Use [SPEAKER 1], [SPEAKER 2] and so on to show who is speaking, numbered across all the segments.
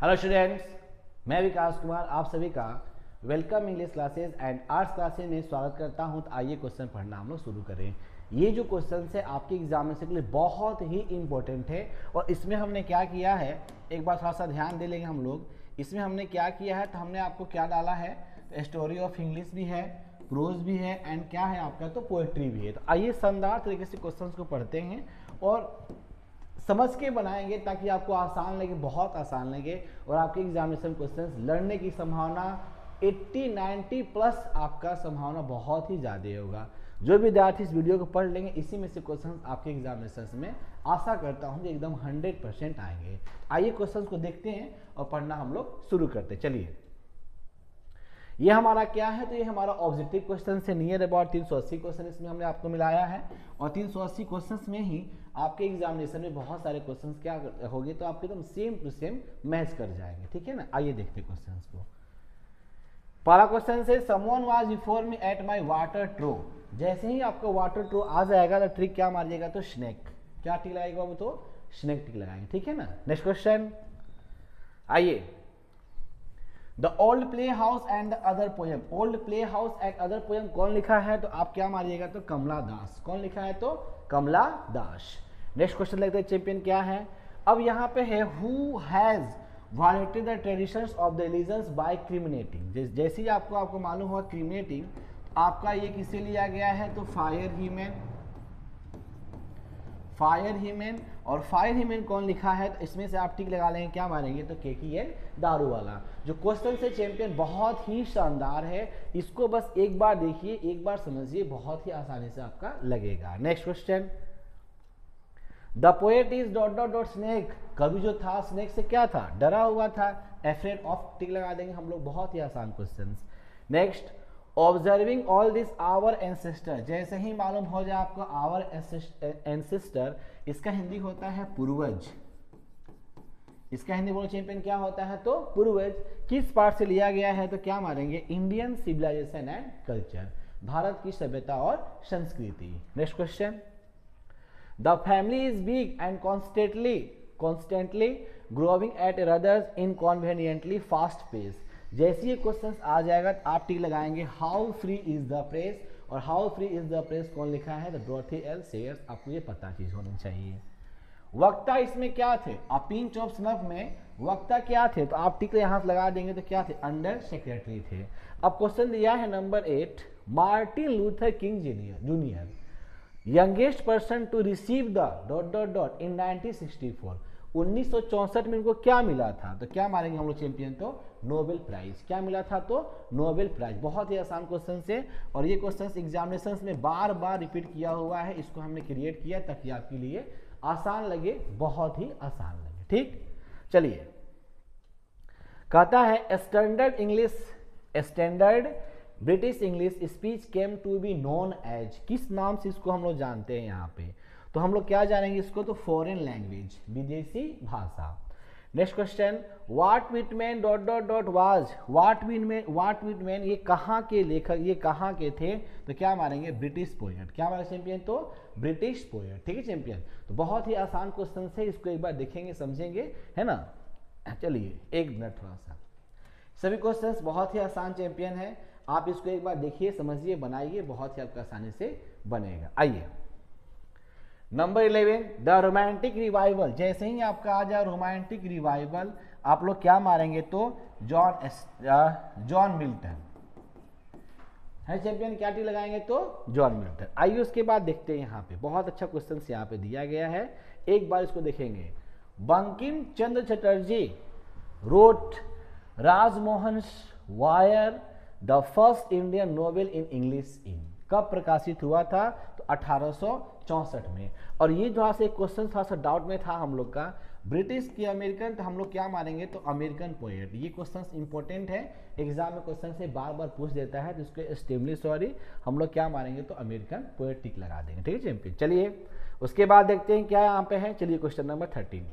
[SPEAKER 1] Hello students, मैं विकास कुमार आप सभी का welcome English classes and arts classes में स्वागत करता हूं। तो आइए क्वेश्चन पढ़ना हम लोग शुरू करें। ये जो क्वेश्चन है आपके एग्जामिनेशन के लिए बहुत ही इंपॉर्टेंट है और इसमें हमने क्या किया है, एक बार थोड़ा सा ध्यान दे लेंगे हम लोग। इसमें हमने क्या किया है, तो हमने आपको क्या डाला है, तो स्टोरी ऑफ इंग्लिश भी है, प्रोज भी है एंड क्या है आपका, तो पोएट्री भी है। तो आइए शानदार तरीके से क्वेश्चन को पढ़ते हैं और समझ के बनाएंगे ताकि आपको आसान लगे, बहुत आसान लगे और आपके एग्जामिनेशन क्वेश्चंस लड़ने की संभावना 80-90 प्लस आपका संभावना बहुत ही ज़्यादा होगा। जो विद्यार्थी इस वीडियो को पढ़ लेंगे इसी में से क्वेश्चंस आपके एग्जामिनेशन में आशा करता हूं कि एकदम 100% आएंगे। आइए क्वेश्चंस को देखते हैं और पढ़ना हम लोग शुरू करते हैं। चलिए, ये हमारा क्या है, तो ये हमारा ऑब्जेक्टिव क्वेश्चन से नियर अबाउट 380 क्वेश्चन इसमें हमने आपको मिलाया है और 380 क्वेश्चंस में ही आपके एग्जामिनेशन में बहुत सारे क्वेश्चंस क्या होंगे, तो आपके एकदम सेम टू सेम मैच कर जाएंगे। ठीक है ना, आइए देखते हैं क्वेश्चंस को। पहला क्वेश्चन से someone was before me at my water trough. जैसे ही आपको वाटर ट्रो आ जाएगा तो ट्रिक क्या मारिएगा, तो स्नेक। क्या टिक लगाएगा वो, तो स्नेक टिक लगाएंगे। ठीक है ना। नेक्स्ट क्वेश्चन, आइए। The old play house and the other poem. Old play house and other poem कौन लिखा है, तो आप क्या मारिएगा, तो कमला दास। कौन लिखा है, तो कमला दास। नेक्स्ट क्वेश्चन लगता है चैंपियन क्या है। अब यहाँ पे है who has violated the traditions of the religions by criminating. जैसे ही आपको मालूम हुआ क्रिमिनेटिंग, आपका ये किसे लिया गया है, तो फायर हीमैन। फायर हीमैन और फायर हीमैन कौन लिखा है, तो इसमें से आप टिक लगा लेंगे, क्या मारेंगे, तो KKN दारू वाला। जो क्वेश्चन से चैंपियन बहुत ही शानदार है, इसको बस एक बार देखिए, एक बार समझिए, बहुत ही आसानी से आपका लगेगा। Next question, the poet is dot dot dot snake. कवि जो था स्नेक से क्या था, डरा हुआ था, एफ्रेड ऑफ, टिक लगा देंगे हम लोग, बहुत ही आसान question. Next, observing all this our ancestor. जैसे ही मालूम हो जाए आपको आवर एंसेस्टर, इसका हिंदी होता है पूर्वज। इसका हिंदी बोलो चैंपियन क्या होता है, तो पूर्वज। किस पार्ट से लिया गया है, तो क्या मारेंगे, Indian civilisation and culture, Bharat की सभ्यता और संस्कृति। Next question, the family is big and constantly growing at rather inconveniently fast pace. जैसे ये क्वेश्चन आ जाएगा तो आप टिक लगाएंगे how free is the press, और how free is the press कौन लिखा है, तो डॉर्थी एल सेयर्स। आपको ये पता चीज होनी चाहिए। वक्ता इसमें क्या थे, आप पिंच ऑफ स्नफ में वक्ता क्या थे, तो आप टिक यहाँ से लगा देंगे, तो क्या थे, अंडर सेक्रेटरी थे। अब क्वेश्चन दिया है number 8, Martin Luther King junior youngest person to receive the dot dot dot in 1964। 1964 में इनको क्या मिला था, तो क्या मारेंगे हम लोग चैंपियन, तो नोबेल प्राइज। क्या मिला था, तो नोबेल प्राइज। बहुत ही आसान क्वेश्चन से, और ये क्वेश्चन एग्जामिनेशन में बार बार रिपीट किया हुआ है, इसको हमने क्रिएट किया ताकि आपके लिए आसान लगे, बहुत ही आसान लगे। ठीक, चलिए। कहता है standard British English speech came to be known as. किस नाम से इसको हम लोग जानते हैं यहाँ पे, तो हम लोग क्या जानेंगे इसको, तो फॉरेन लैंग्वेज, विदेशी भाषा। Next question, what Whitman dot dot dot was. What Whitman ये कहाँ के लेखक, ये कहाँ के थे, तो क्या मारेंगे, ब्रिटिश पोएट। क्या मारे चैंपियन, तो ब्रिटिश पोएट। ठीक है चैंपियन। तो बहुत ही आसान क्वेश्चन है, इसको एक बार देखेंगे समझेंगे, है ना। चलिए एक मिनट, थोड़ा सा, सभी क्वेश्चंस बहुत ही आसान चैंपियन है, आप इसको एक बार देखिए, समझिए, बनाइए, बहुत ही आपका आसानी से बनेगा। आइए नंबर 11, द रोमांटिक रिवाइवल। जैसे ही आपका आ जाए रोमांटिक रिवाइवल, आप लोग क्या मारेंगे, तो जॉन मिल्टन है चैंपियन। क्या टी लगाएंगे, तो जॉन मिल्टन। आइए उसके बाद देखते हैं, यहाँ पे बहुत अच्छा क्वेश्चन यहाँ पे दिया गया है, एक बार इसको देखेंगे। Bankim Chandra Chatterjee wrote Rajmohan wife the first Indian novel in English in. कब प्रकाशित हुआ था, तो 1864 में। और ये जो से क्वेश्चन थोड़ा सा डाउट में था हम लोग का, ब्रिटिश की अमेरिकन, तो हम लोग क्या मानेंगे, तो अमेरिकन पोएट। ये क्वेश्चन इंपॉर्टेंट है, एग्जाम में क्वेश्चन से बार बार पूछ देता है, तो इसको एक्सट्रीमली सॉरी, हम लोग क्या मानेंगे, तो अमेरिकन पोएट टिक लगा देंगे। ठीक है चैंपियन। चलिए उसके बाद देखते हैं क्या यहाँ पे है। चलिए क्वेश्चन नंबर 13,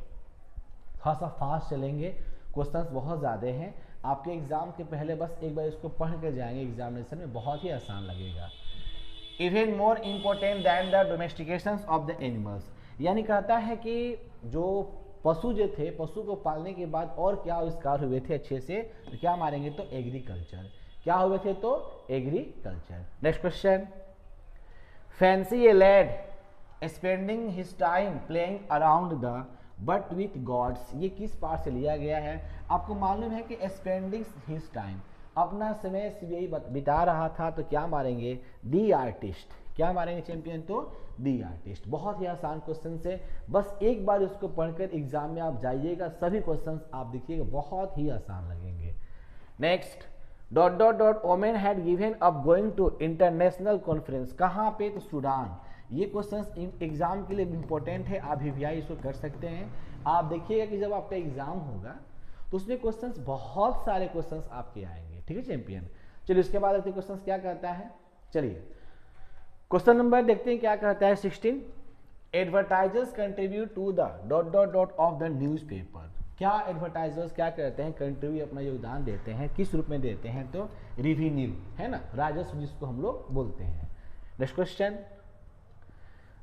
[SPEAKER 1] थोड़ा सा फास्ट चलेंगे, क्वेश्चंस बहुत ज़्यादा हैं, आपके एग्जाम के पहले बस एक बार इसको पढ़ कर जाएंगे, एग्जामिनेशन में बहुत ही आसान लगेगा। Even more important than the domestication of the animals. यानी कहता है कि जो पशु जो थे, पशु को पालने के बाद और क्या आविष्कार हुए थे अच्छे से, तो क्या मारेंगे तो एग्रीकल्चर। क्या हुए थे तो agriculture. Next question, fancy a lad spending his time playing around the but with gods, ये किस पार्ट से लिया गया है? आपको मालूम है कि स्पेंडिंग हिज टाइम, अपना समय यही बिता रहा था, तो क्या मारेंगे दी आर्टिस्ट। क्या मारेंगे चैंपियन तो दी आर्टिस्ट। बहुत ही आसान क्वेश्चन से, बस एक बार इसको पढ़कर एग्जाम में आप जाइएगा, सभी क्वेश्चन आप देखिएगा बहुत ही आसान लगेंगे। Next, dot dot dot omen had given up going to international conference, कहाँ पे तो सूडान। ये क्वेश्चन एग्जाम के लिए इंपॉर्टेंट है, आप वीवीआई इसको कर सकते हैं। आप देखिएगा कि जब आपका एग्जाम होगा तो उसमें क्वेश्चंस, बहुत सारे क्वेश्चंस आपके आएंगे, ठीक है चैंपियन। चलिए उसके बाद देखते हैं क्वेश्चंस क्या कहता है। चलिए क्वेश्चन नंबर देखते हैं क्या कहता है 16, advertisers contribute to the dot dot dot of the newspaper. क्या एडवर्टाइजर्स क्या करते हैं, कंट्रीब्यूट अपना योगदान देते हैं, किस रूप में देते हैं तो रिवेन्यू, है ना, राजस्व जिसको हम लोग बोलते हैं। Next question,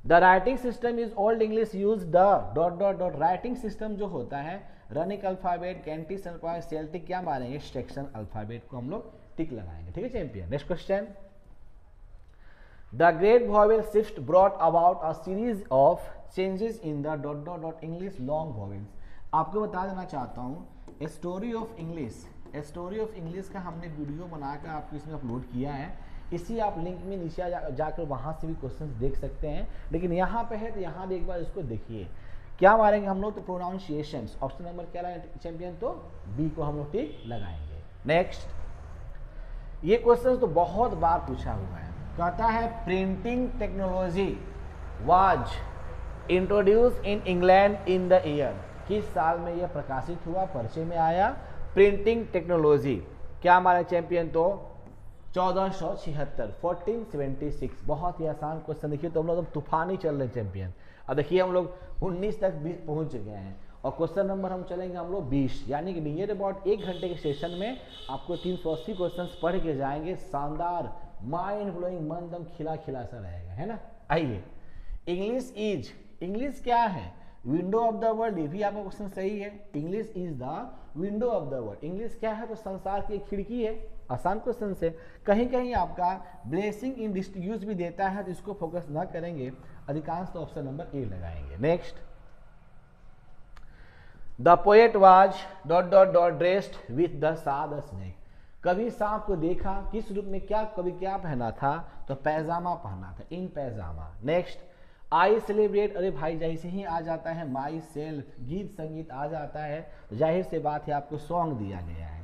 [SPEAKER 1] the writing system is old English use the dot dot dot. Writing system जो होता है, रनिक अल्फाबेट, कैंटिस अल्फाबेट, सेल्टिक, क्या मारेंगे सेक्शन अल्फाबेट को हम लोग टिक लगाएंगे, ठीक है champion. Next question, the great vowel shift brought about a series of changes in the dot dot dot English long vowels. आपको बता देना चाहता हूँ story of English, story of English का हमने वीडियो बनाकर आपको इसमें अपलोड किया है, इसी आप लिंक में नीचे जाकर वहाँ से भी क्वेश्चंस देख सकते हैं। लेकिन यहाँ पे है तो यहाँ भी एक बार इसको देखिए। क्या मारेंगे हम लोग तो प्रोनाउंसिएशंस, ऑप्शन नंबर क्या लगाएंगे चैंपियन तो बी को हम लोग टिक लगाएंगे। नेक्स्ट, ये क्वेश्चन तो बहुत बार पूछा हुआ है, कहता है printing technology was introduce in England in the year, किस साल में यह प्रकाशित हुआ, परिचय में आया प्रिंटिंग टेक्नोलॉजी। क्या हमारा चैंपियन तो 1476, 1476। बहुत ही आसान क्वेश्चन। देखिए तो हम लोग तूफानी चल रहे हैं चैंपियन। अब देखिए हम लोग 19 तक पहुंच गए हैं और क्वेश्चन नंबर हम चलेंगे हम लोग 20, यानी कि नियर अबाउट 1 घंटे के सेशन में आपको 380 क्वेश्चन पढ़ के जाएंगे। शानदार, माइंड ब्लोइंग, मन दम खिला खिला सा रहेगा, है ना। आइए, इंग्लिश इज, इंग्लिश क्या है, विंडो ऑफ द वर्ल्ड। ये भी आपका क्वेश्चन सही है, English is the window of the world. English क्या है तो संसार की एक खिड़की है। आसान क्वेश्चन से, कहीं कहीं आपका ब्लेसिंग इन डिस्ट्रीब्यूट भी देता है, तो इसको फोकस ना करेंगे, अधिकांश तो ऑप्शन नंबर ए लगाएंगे। Next, the poet was dot dot dot dressed with the Saad snake. कभी सांप को देखा, किस रूप में, क्या कभी क्या पहना था तो पैजामा पहना था, इन पैजामा। नेक्स्ट, आई सेलिब्रेट, अरे भाई जैसे ही आ जाता है माई सेल्फ, गीत संगीत आ जाता है, जाहिर से बात है आपको सॉन्ग दिया गया है।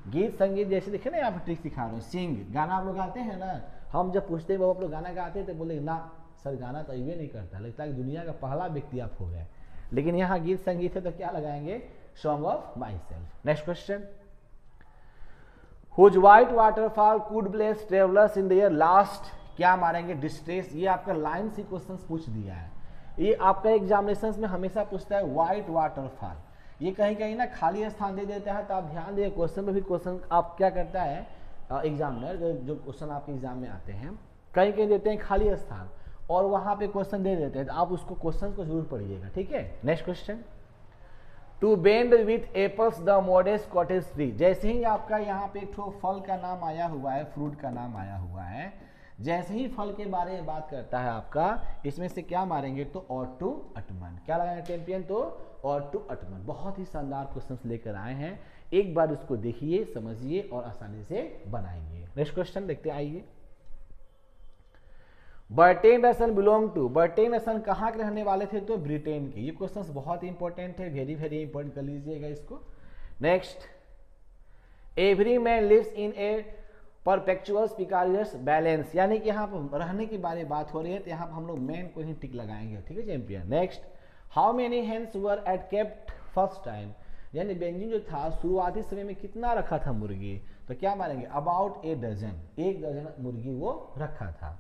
[SPEAKER 1] गीत संगीत जैसे देखे ना, यहाँ पर ट्रिक सिखा रहे हैं, सिंग, गाना आप लोग गाते हैं ना। हम जब पूछते हैं बाबा आप लोग गाना गाते हैं तो बोले ना सर गाना तो ये नहीं करता, लगता है दुनिया का पहला व्यक्ति आप हो गए। लेकिन यहाँ गीत संगीत है तो क्या लगाएंगे, song of my self. Next question, whose white waterfall could bless travellers in their last, क्या मारेंगे डिस्ट्रेस। ये आपका लाइन से क्वेश्चन पूछ दिया है, ये आपका एग्जामिनेशन में हमेशा पूछता है व्हाइट वाटरफॉल। ये कहीं कहीं ना खाली स्थान दे देता है, तो आप ध्यान दें क्वेश्चन में भी क्वेश्चन आप क्या करता है एग्जामिनर, जो क्वेश्चन आपके एग्जाम में आते हैं कहीं कहीं देते हैं खाली स्थान और वहां पे क्वेश्चन दे देते हैं, तो आप उसको क्वेश्चन को जरूर पढ़िएगा, ठीक है। Next question, to bend with apples the modest cottage tree. जैसे ही आपका यहाँ पे एक ठो फल का नाम आया हुआ है, फ्रूट का नाम आया हुआ है, जैसे ही फल के बारे में बात करता है आपका, इसमें से क्या मारेंगे तो और टू अटमन। क्या लगाएंगे चैंपियन तो और टू अटमन। बहुत ही शानदार क्वेश्चंस लेकर आए हैं, एक बार इसको देखिए, समझिए और आसानी से बनाइए। नेक्स्ट क्वेश्चन देखते आइए, बर्टेन रसन बिलोंग टू, बर्टेन रसन कहाँ के रहने वाले थे तो ब्रिटेन के। ये क्वेश्चन बहुत ही इंपॉर्टेंट है, वेरी वेरी इंपॉर्टेंट कर लीजिएगा इसको। Next, every man lives in a perpetual precarious balance, यानी कि यहाँ पर रहने के बारे में बात हो रही है, तो यहाँ पर हम लोग मैन को ही टिक लगाएंगे, ठीक है champion. Next, how many hens were eight kept first time, यानी बेंजिन जो था शुरुआती समय में कितना रखा था मुर्गी, तो क्या मारेंगे अबाउट ए डजन, 1 डजन मुर्गी वो रखा था।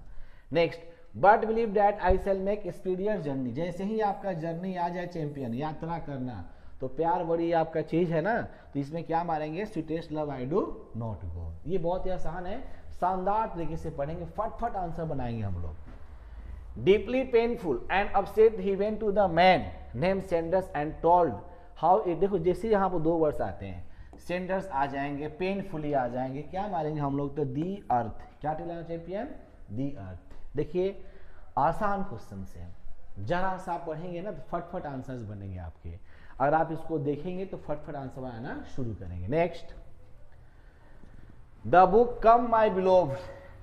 [SPEAKER 1] Next, but believe that I shall make speedier journey. जैसे ही आपका जर्नी आ जाए चैंपियन, यात्रा करना, तो प्यार बड़ी आपका चीज है ना, तो इसमें क्या मारेंगे sweetest love I do not गो। ये बहुत ही आसान है, शानदार तरीके से पढ़ेंगे, फटफट आंसर बनाएंगे हम लोग। Deeply painful and upset he went to the man name Sanders and told how it, देखो जैसे यहाँ पर 2 वर्ड्स आते हैं, सेंडर्स आ जाएंगे, पेनफुली आ जाएंगे, क्या मारेंगे हम लोग तो दी अर्थ। क्या टिलाना चैंपियन, दी अर्थ। देखिए आसान क्वेश्चन से जरा सा आप पढ़ेंगे ना तो फटफट आंसर्स बनेंगे आपके, अगर आप इसको देखेंगे तो फटफट आंसर आना शुरू करेंगे। Next, the book come my beloved,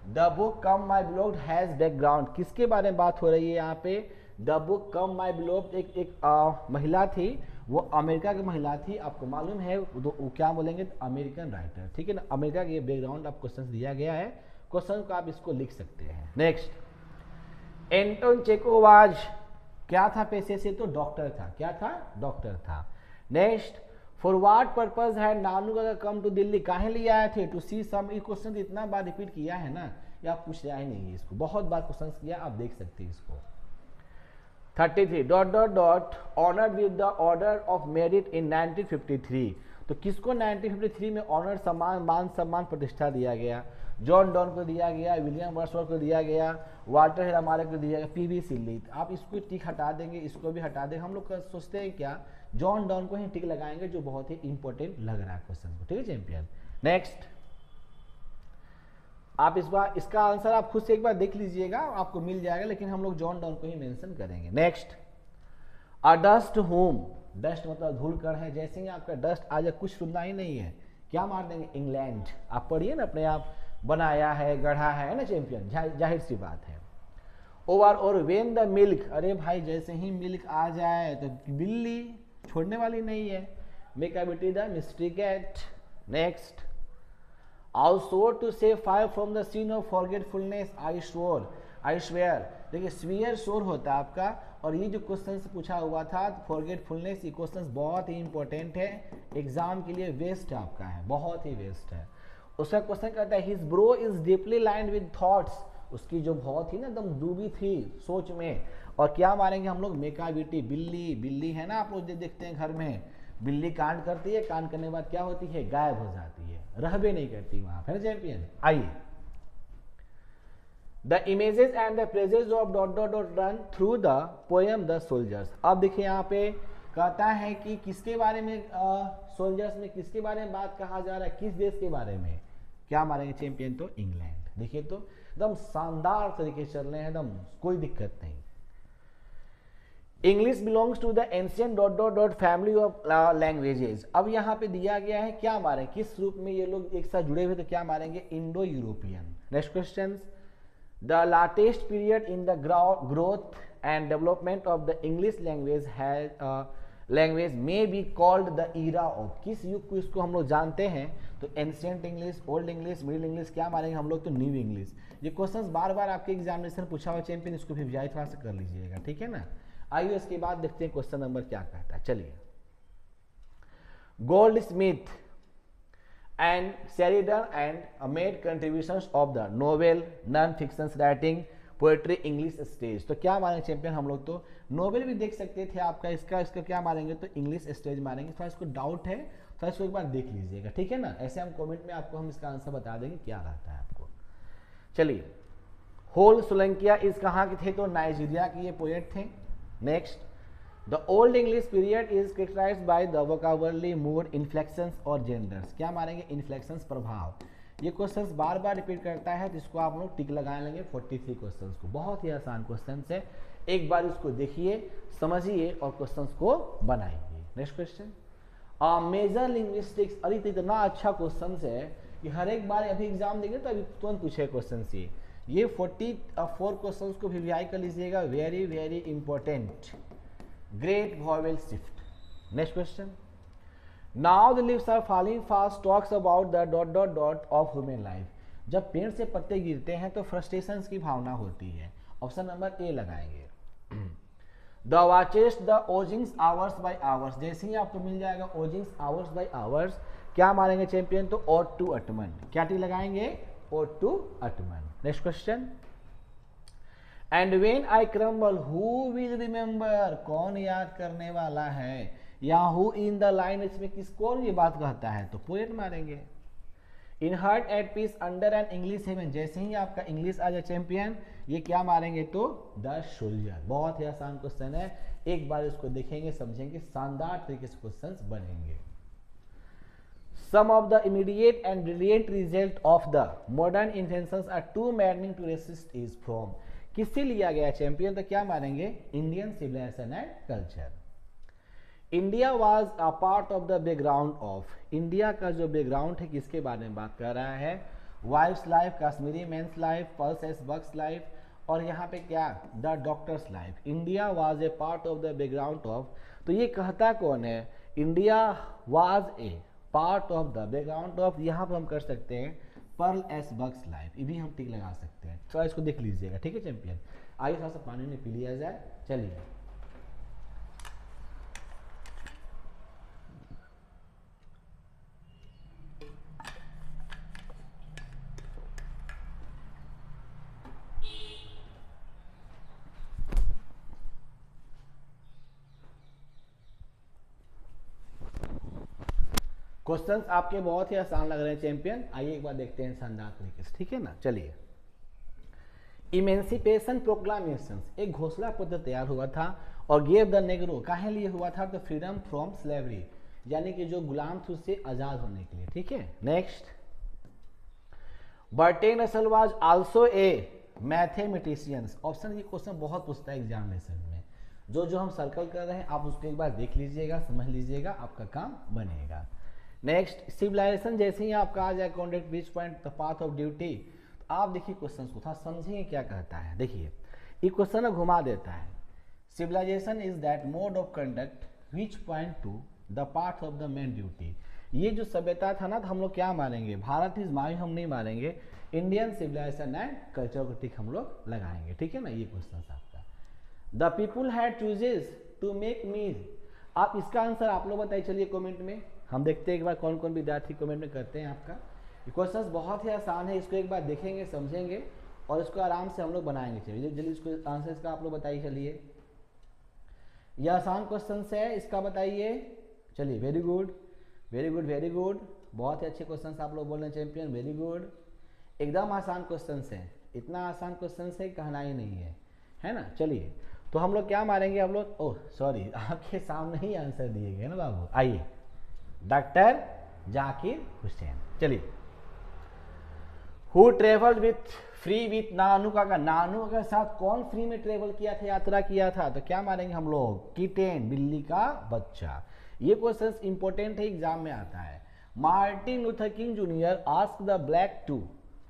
[SPEAKER 1] the book come my beloved has background, किसके बारे में बात हो रही है यहाँ पे, द बुक कम माई बिलोव्ड एक महिला थी, वो अमेरिका की महिला थी, आपको मालूम है वो क्या बोलेंगे, अमेरिकन राइटर, ठीक है ना, अमेरिका के बैकग्राउंड आप क्वेश्चन दिया गया है, क्वेश्चन को आप इसको लिख सकते हैं। नेक्स्ट, एंटोन चेकोवाज क्या था पेशे से, तो डॉक्टर था, क्या था, डॉक्टर था। नेक्स्ट, फॉर व्हाट पर्पज है नानू का कम टू दिल्ली, काहे लिए आए थे, टू सी सम, ये क्वेश्चन इतना बार रिपीट किया है ना, या आप पूछ रहे नहीं है इसको, बहुत बार क्वेश्चन किया, आप देख सकते हैं इसको। 33 dot dot dot honoured with the order of merit in 1953, तो किसको 1953 में ऑनर सम्मान, मान सम्मान प्रतिष्ठा दिया गया, जॉन डॉन को दिया गया, विलियम वर्ड्सवर्थ को दिया गया, वाल्टर हेरामारे को दिया गया, पीवी सिल्ली। आप इसको टिक हटा देंगे, इसको भी हटा देंगे, हम लोग सोचते हैं क्या जॉन डॉन को ही टिक लगाएंगे, जो बहुत ही इंपॉर्टेंट लग रहा है क्वेश्चन को, ठीक है चैंपियन। नेक्स्ट, आप इस बार इसका आंसर आप खुद से एक बार देख लीजिएगा, आपको मिल जाएगा, लेकिन हम लोग जॉन डॉन को ही मेंशन करेंगे। नेक्स्ट, अ डस्ट होम, डस्ट मतलब धूल कण है, जैसे ही आपका डस्ट आ जाए, कुछ सुनना ही नहीं है, क्या मार देंगे, इंग्लैंड। आप पढ़िए ना अपने आप, बनाया है, गढ़ा है ना चैंपियन, जाहिर सी बात है। ओवर और वेन द मिल्क, अरे भाई जैसे ही मिल्क आ जाए तो बिल्ली छोड़ने वाली नहीं है, make a Betty the mystery cat. Next, I swore to save fire from the scene of forgetfulness, I swear, देखिए स्वीयर शोर होता है आपका, और ये जो क्वेश्चन पूछा हुआ था फॉरगेटफुलनेस, ये क्वेश्चन बहुत ही इंपॉर्टेंट है, एग्जाम के लिए वेस्ट आपका है, बहुत ही वेस्ट है। उसका क्वेश्चन कहता है his bro is deeply lined with thoughts, उसकी जो बहुत ही ना एकदम डूबी थी सोच में, और क्या मारेंगे हम लोग, मेका बेटी, बिल्ली, बिल्ली है ना आप लोग देखते हैं घर में, बिल्ली कांड करती है, कांड करने के बाद क्या होती है, गायब हो जाती है, रहबे नहीं करती वहां, है ना चैंपियन। आइए, the images and the praises of dot dot dot run through the poem the soldiers. अब देखिए यहाँ पे कहता है कि किसके बारे में, सोल्जर्स में किसके बारे में बात कहा जा रहा है, किस देश के बारे में, क्या मारेंगे चैंपियन, तो इंग्लैंड। देखिए तो एकदम शानदार तरीके से चल रहे हैं, एकदम कोई दिक्कत नहीं। English belongs to the ancient dot dot dot family of languages. अब यहाँ पे दिया गया है क्या मारें, किस रूप में ये लोग एक साथ जुड़े हुए, तो क्या मारेंगे, Indo European. Next question, the latest period in the growth and development of the English language has language में be called the era of, किस युग को इसको हम लोग जानते हैं, तो ancient English, old English, middle English, क्या मारेंगे हम लोग, तो न्यू इंग्लिश। ये क्वेश्चंस बार बार आपके एग्जामिनेशन पूछा हुआ चैंपियन, इसको भी विजाई थोड़ा सा कर लीजिएगा, ठीक है ना। आइए इसके बाद देखते हैं क्वेश्चन नंबर क्या कहता है, चलिए। Gold Smith and Sheridan and made contributions of the novel, non fiction writing, poetry, English stage, तो क्या मारेंगे चैंपियन हम लोग, तो नोवेल भी देख सकते थे आपका, इसका क्या मारेंगे, तो इंग्लिश स्टेज मारेंगे। थोड़ा इसको डाउट है, थोड़ा इसको एक बार देख लीजिएगा, ठीक है ना, ऐसे हम कमेंट में आपको हम इसका आंसर बता देंगे क्या रहता है आपको। चलिए, होल सोलंकिया इस कहाँ के थे, तो नाइजीरिया के ये पोएट थे। Next, the old English period is characterised by the vocabulary, mood, inflections और जेंडर्स, क्या मारेंगे, इन्फ्लेक्शंस, प्रभाव। ये क्वेश्चंस बार बार रिपीट करता है, तो इसको आप लोग टिक लगा लेंगे 43 क्वेश्चंस को, बहुत ही आसान क्वेश्चन है, एक बार इसको देखिए, समझिए और क्वेश्चंस को बनाइए। नेक्स्ट क्वेश्चन, मेजर लिंग्विस्टिक्स, अरे तो इतना अच्छा क्वेश्चन है कि हर एक बार अभी एग्जाम देंगे तो अभी तुरंत पूछे क्वेश्चन ये 44 क्वेश्चन को भी वीआई कर लीजिएगा, very very important, great vowel shift. Next question, now the leaves are falling fast talks about the dot dot dot of human life, जब पेड़ से पत्ते गिरते हैं तो फ्रस्ट्रेशन की भावना होती है, ऑप्शन नंबर ए लगाएंगे। The watchest the oozings hours by hours, जैसे ही आपको मिल जाएगा ओजिंग्स आवर्स बाय आवर्स, क्या मारेंगे चैंपियन, तो ऑट टू अटमन, क्या टी लगाएंगे, ode to autumn. Next question, and when I crumble who will remember, कौन याद करने वाला है, या हु इन द लाइन, इसमें किसको ये बात कहता है, तो पोएट मारेंगे। In heart at peace under an English heaven, जैसे ही आपका इंग्लिश आ जाए चैंपियन, ये क्या मारेंगे तो द सोल्जर। बहुत ही आसान क्वेश्चन है, एक बार इसको देखेंगे समझेंगे, शानदार तरीके से क्वेश्चंस बनेंगे। Some of the immediate and brilliant result of the modern inventions are too maddening to resist is from, किससे लिया गया चैंपियन, तो क्या मारेंगे Indian civilisation and culture. India was a part of the background of, India का जो background है किसके बारे में बात कर रहा है, wife's life, Kashmiri men's life, Pearl S Buck's life, और यहाँ पे क्या the doctor's life. India was a part of the background of, तो ये कहता कौन है, India was a part of the background of, यहाँ पर हम कर सकते हैं पर्ल एस बक्स लाइफ, ये भी हम टिक लगा सकते हैं। थोड़ा इसको देख लीजिएगा, ठीक है चैंपियन। आइए थोड़ा सा पानी में पी लिया जाए, चलिए। क्वेश्चंस आपके बहुत ही आसान लग रहे हैं चैंपियन, आइए एक बार देखते हैं शानदार तरीके से, ठीक है ना। चलिए, इमेंसिपेशन प्रोक्लामेशन, एक घोषणा पत्र तैयार हुआ था और गेव द नेग्रो, काहे लिए हुआ था, तो फ्रीडम फ्रॉम स्लेवरी, यानी कि जो गुलाम थे उससे आजाद होने के लिए, ठीक है। Next, Burton Russell was also a mathematicians, option, ये क्वेश्चन बहुत पूछता है एग्जामिनेशन में, जो हम सर्कल कर रहे हैं आप उसको एक बार देख लीजिएगा, समझ लीजिएगा, आपका काम बनेगा। नेक्स्ट, सिविलाइजेशन, जैसे ही आपका आ जाए contact which point the path of duty, तो आप देखिए क्वेश्चन को था समझिए क्या कहता है। देखिए ये क्वेश्चन घुमा देता है, civilisation is that mode of conduct which point to the path of the men duty. ये जो सभ्यता था ना, तो हम लोग क्या मारेंगे, भारत इज माई, हम नहीं मारेंगे, इंडियन सिविलाइजेशन एंड कल्चर को टिक हम लोग लगाएंगे, ठीक है ना। ये क्वेश्चन आपका, the people had chooses to make meal, आप इसका आंसर आप लोग बताइए, चलिए कमेंट में, हम देखते हैं एक बार कौन कौन विद्यार्थी कमेंट में करते हैं आपका। ये क्वेश्चन बहुत ही आसान है, इसको एक बार देखेंगे समझेंगे और इसको आराम से हम लोग बनाएंगे। चलिए जल्दी इसको आंसर इसका आप लोग बताइए, चलिए ये आसान क्वेश्चन है, इसका बताइए, चलिए। Very good very good very good, बहुत ही अच्छे क्वेश्चन आप लोग बोल रहे हैं चैंपियन, वेरी गुड, एकदम आसान क्वेश्चन है, इतना आसान क्वेश्चन है कहना ही नहीं है ना। चलिए तो हम लोग क्या मारेंगे, हम लोग, ओह सॉरी, आपके सामने ही आंसर दिए गए ना बाबू। आइए, डॉक्टर जाकिर हुसैन। चलिए, who travelled with free with Nanu Kaka, Nanu के साथ कौन फ्री में ट्रेवल किया था, यात्रा किया था, तो क्या मारेंगे हम लोग, किटेन, बिल्ली का बच्चा। ये क्वेश्चन इंपॉर्टेंट है, एग्जाम में आता है। Martin Luther King junior ask the black to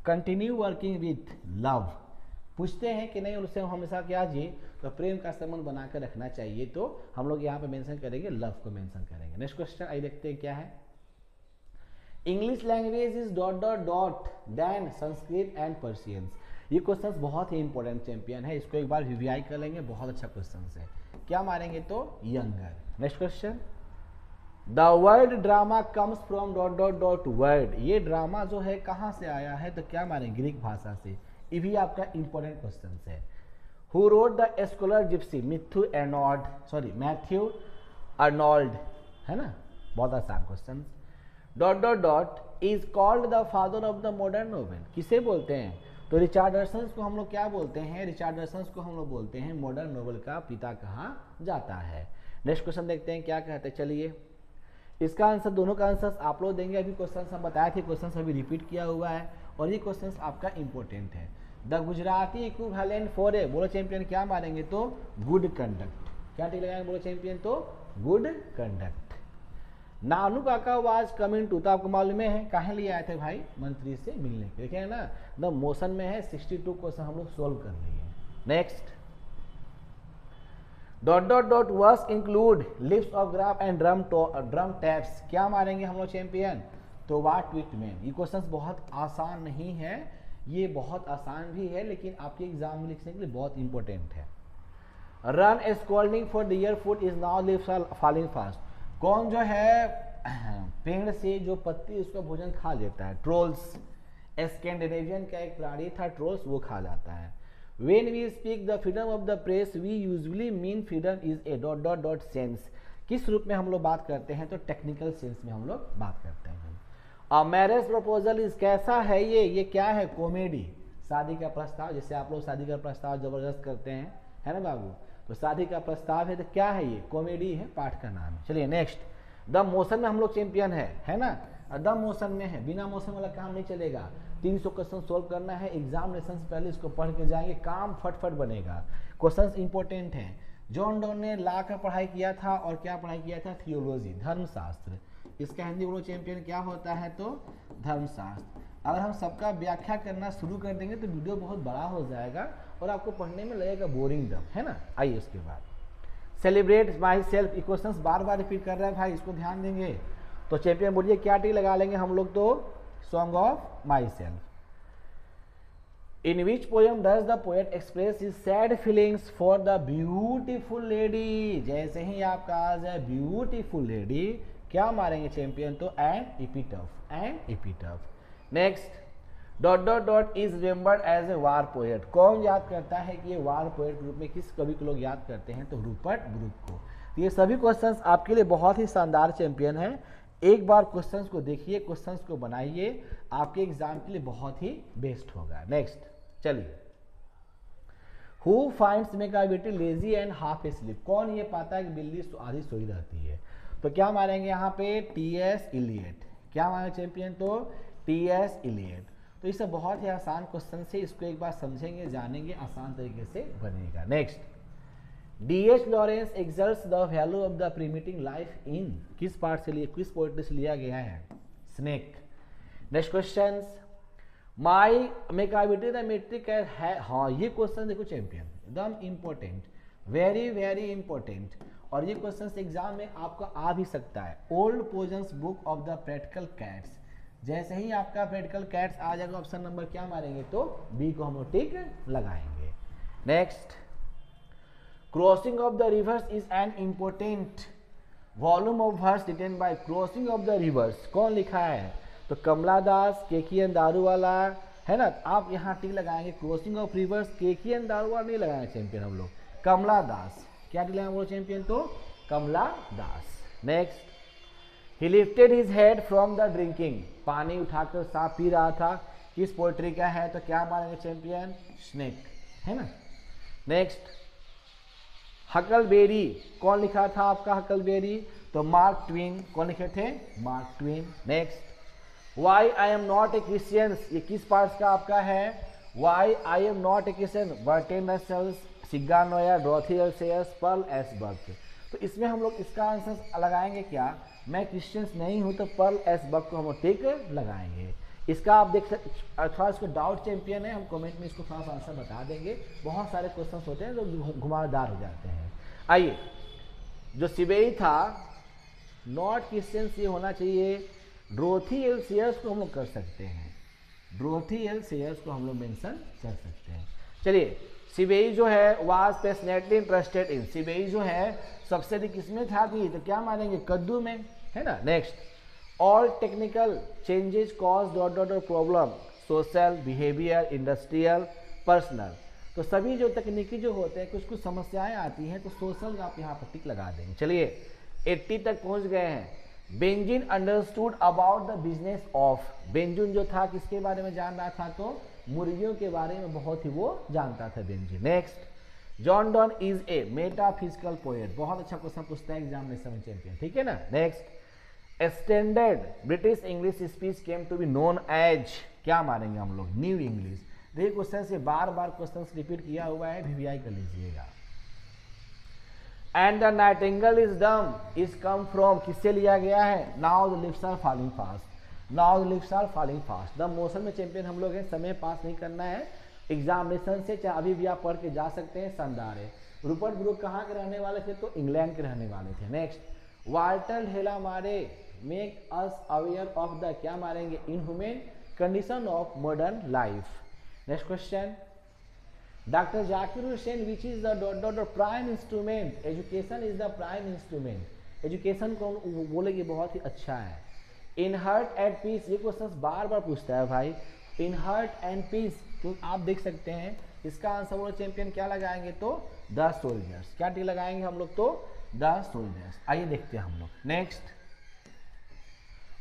[SPEAKER 1] continue working with love, पूछते हैं कि नहीं उससे हमेशा क्या जी, तो प्रेम का संबंध बनाकर रखना चाहिए, तो हम लोग यहाँ पे मेंशन करेंगे, लव को मेंशन करेंगे। नेक्स्ट क्वेश्चन आइए देखते हैं क्या है, English language is dot dot dot than Sanskrit and Persians. ये क्वेश्चन बहुत ही इंपॉर्टेंट चैंपियन है, इसको एक बार रिवाइज कर लेंगे, बहुत अच्छा क्वेश्चन है। क्या मारेंगे तो younger. Next question, the word drama comes from dot dot dot word, ये ड्रामा जो है कहाँ से आया है, तो क्या मारेंगे ग्रीक भाषा से, ये भी आपका इंपॉर्टेंट क्वेश्चन है। Who wrote the scholar Gypsy, Matthew Arnold, है ना, बहुत आसान question. Dot dot dot is called the father of the modern novel, किसे बोलते हैं, तो रिचार्डसन को हम लोग क्या बोलते हैं, रिचार्डसन को हम लोग बोलते हैं मॉडर्न नोवेल का पिता कहा जाता है। नेक्स्ट क्वेश्चन देखते हैं क्या कहते हैं, चलिए इसका आंसर, दोनों का आंसर आप लोग देंगे, अभी क्वेश्चन हम बताए थे, क्वेश्चन अभी रिपीट किया हुआ है और ये क्वेश्चन आपका इंपॉर्टेंट है। The Gujarati equivalent for a, बोलो चैंपियन क्या मारेंगे तो गुड कंडक्ट, क्या टिक लगाएंगे बोलो चैंपियन तो गुड कंडक्ट। नानू काका वाज कमिंग टू, तो आपको मालूम है काहे लिए आए थे भाई, मंत्री से मिलने के, देखे ना द मोशन में है, 62 क्वेश्चन हम लोग सोल्व कर लिए। Next, dot dot dot verse include lips of graph and drum taps, क्या मारेंगे हम लोग चैंपियन तो व्हाट विट मैन। ये क्वेश्चन बहुत आसान नहीं है, ये बहुत आसान भी है, लेकिन आपके एग्जाम में लिखने के लिए बहुत इंपॉर्टेंट है। Run a scolding for dear food is now leaves are falling fast, कौन जो है पेड़ से जो पत्ती उसका भोजन खा लेता है, ट्रोल्स, स्कैंडिनेवियन का एक प्राणी था ट्रोल्स, वो खा जाता है। When we speak the freedom of the press, we usually mean freedom is a dot dot dot sense, किस रूप में हम लोग बात करते हैं तो टेक्निकल सेंस में हम लोग बात करते हैं। अ मैरिज प्रपोजल इज कैसा है ये क्या है? कॉमेडी, शादी का प्रस्ताव। जैसे आप लोग शादी का प्रस्ताव जबरदस्त करते हैं, है ना बाबू? तो शादी का प्रस्ताव है तो क्या है ये? कॉमेडी है, पाठ का नाम। चलिए नेक्स्ट, द मोशन में हम लोग चैंपियन है ना? द मोशन में है, बिना मोशन वाला काम नहीं चलेगा। 300 क्वेश्चन सोल्व करना है, एग्जामिनेशन से पहले इसको पढ़ के जाएंगे, काम फटफट बनेगा। क्वेश्चन इंपॉर्टेंट हैं। जॉन डॉन ने लॉ का पढ़ाई किया था और क्या पढ़ाई किया था? थियोलॉजी, धर्मशास्त्र। इसका हिंदी बोलो चैंपियन क्या होता है? तो धर्मशास्त्र। अगर हम सबका व्याख्या करना शुरू कर देंगे तो वीडियो बहुत बड़ा हो जाएगा और आपको पढ़ने में लगेगा बोरिंग दम, है ना? आइए उसके बाद celebrate my self, question bar bar repeat कर रहा है भाई, इसको ध्यान देंगे। तो चैंपियन बोलिए क्या टी लगा लेंगे हम लोग? तो song of my self. In which poem does the poet express his sad feelings for the beautiful lady? जैसे ही आपका आ जाए ब्यूटीफुल लेडी, क्या मारेंगे चैंपियन? तो an epitaph, an epitaph. Next, dot dot dot is remembered as a war poet. कौन याद करता है कि ये वार पोएट के रूप में किस कवि को लोग याद करते हैं? तो रूपर्ट ब्रूक को। तो ये सभी क्वेश्चंस आपके लिए बहुत ही शानदार चैंपियन है। एक बार क्वेश्चंस को देखिए, क्वेश्चंस को बनाइए, आपके एग्जाम के लिए बहुत ही बेस्ट होगा। नेक्स्ट चलिए, who finds Macavity lazy and half asleep? कौन ये पाता है कि बिल्ली आधी सोई रहती है? तो क्या मारेंगे यहाँ पे? टी.एस. इलियट। क्या मारेंगे चैंपियन? तो टी.एस. इलियट। तो ये सब बहुत ही आसान क्वेश्चन से, इसको एक बार समझेंगे, जानेंगे, आसान तरीके से बनेगा। Next, D H. Lawrence exalts the value of the primitive life in? किस पार्ट से लिए, किस पोएट्री से लिया गया है? Snake. Next question, my Macavity the metric है। हाँ ये क्वेश्चन देखो चैंपियन, एकदम इंपॉर्टेंट, वेरी वेरी इंपॉर्टेंट, और ये क्वेश्चन एग्जाम में आपका आ भी सकता है। Old Possum's book of the practical cats. जैसे ही आपका प्रैक्टिकल कैट्स आ जाएगा, ऑप्शन नंबर क्या मारेंगे? तो बी को हम लोग टिक लगाएंगे। Next, crossing of the rivers is an important volume of verse written by. Crossing of the rivers कौन लिखा है? तो कमला दास, केकीएन दारूवाला, है ना? आप यहाँ टिक लगाएंगे। क्रॉसिंग ऑफ रिवर्स केकीएन दारूवाला नहीं लगाएंगे चैंपियन हम लोग, कमला दास। क्या टिक लगाएंगे वो चैंपियन? तो Kamala Das. Next, he lifted his head from the drinking. पानी उठाकर साफ पी रहा था, किस पोएट्री का है? तो क्या मारेंगे चैंपियन? स्नेक, है ना? नेक्स्ट, हकलबेरी कौन लिखा था आपका? हकलबेरी तो मार्क ट्वेन। कौन लिखे थे? Mark Twain. Next, why I am not a Christian, ये किस पार्ट का आपका है? Why I am not a Christian, Bertrand Russell's, सिग्गा नोयर, डॉर्थी एल्सेयस, पर्ल एसबर्ग। तो इसमें हम लोग इसका आंसर लगाएंगे क्या? मैं क्रिश्चियंस नहीं हूं, तो पर्ल एसबर्ग को हम लोग टिक लगाएंगे। इसका आप देख सकते, थोड़ा इसको डाउट चैंपियन है, हम कमेंट में इसको थोड़ा सा आंसर बता देंगे। बहुत सारे क्वेश्चन होते हैं जो घुमावदार हो जाते हैं। आइए, जो सिबेई था, नॉट क्रिश्चियंस ये होना चाहिए। ड्रोथी एल्सेयस को हम लोग कर सकते हैं, ड्रोथी एल्सेयस को हम लोग मेंशन कर सकते हैं। चलिए, सिबेई जो है वाज पैशनेटली इंटरेस्टेड इन। सिबेई जो है सबसे अधिक किसमें था? तो क्या मानेंगे? कद्दू में, है ना? Next, all technical changes cause dot dot problem, social, behaviour, industrial, personal. तो सभी जो तकनीकी जो होते हैं, कुछ कुछ समस्याएं आती हैं, तो सोशल आप यहाँ पर टिक लगा देंगे। चलिए 80 तक पहुंच गए हैं। बेंजिन understood about the business of. बेंजुन जो था किसके बारे में जान रहा था? तो मुर्गियों के बारे में बहुत ही वो जानता था benzene. Next, John Donne is a metaphysical poet. बहुत अच्छा क्वेश्चन पूछता है एग्जामिनेशन में चैंपियन, ठीक है ना? Next, standard British English speech came to be known as. क्या मानेंगे हम लोग? New English. देखिए क्वेश्चन से बार बार क्वेश्चन रिपीट किया हुआ है, वीवीआई कर लीजिएगा। And the nightingale is dumb is come from, किससे लिया गया है? Now the lips are falling fast, now the lips are falling fast. The motion में चैंपियन हम लोग हैं, समय पास नहीं करना है, एग्जामिनेशन से चाहे अभी भी आप पढ़ के जा सकते हैं, शानदार है। रूपर्ट ब्रूक कहाँ के रहने वाले थे? तो इंग्लैंड के रहने वाले थे। नेक्स्ट, वाल्टर हेला मारे make us aware of the, क्या मारेंगे? Inhuman condition of modern life. Next question, doctor Zakir Hussain which is the dot dot prime instrument? Education is the prime instrument. Education को बोलेगी बहुत ही अच्छा है। इन हार्ट एंड पीस, ये question बार बार पूछता है भाई। इन हार्ट एंड पीस, तो आप देख सकते हैं इसका आंसर वो चैंपियन क्या लगाएंगे? तो द सोल्जर्स। क्या टिक लगाएंगे हम लोग? तो द सोल्जर्स। आइए देखते हैं हम लोग। नेक्स्ट,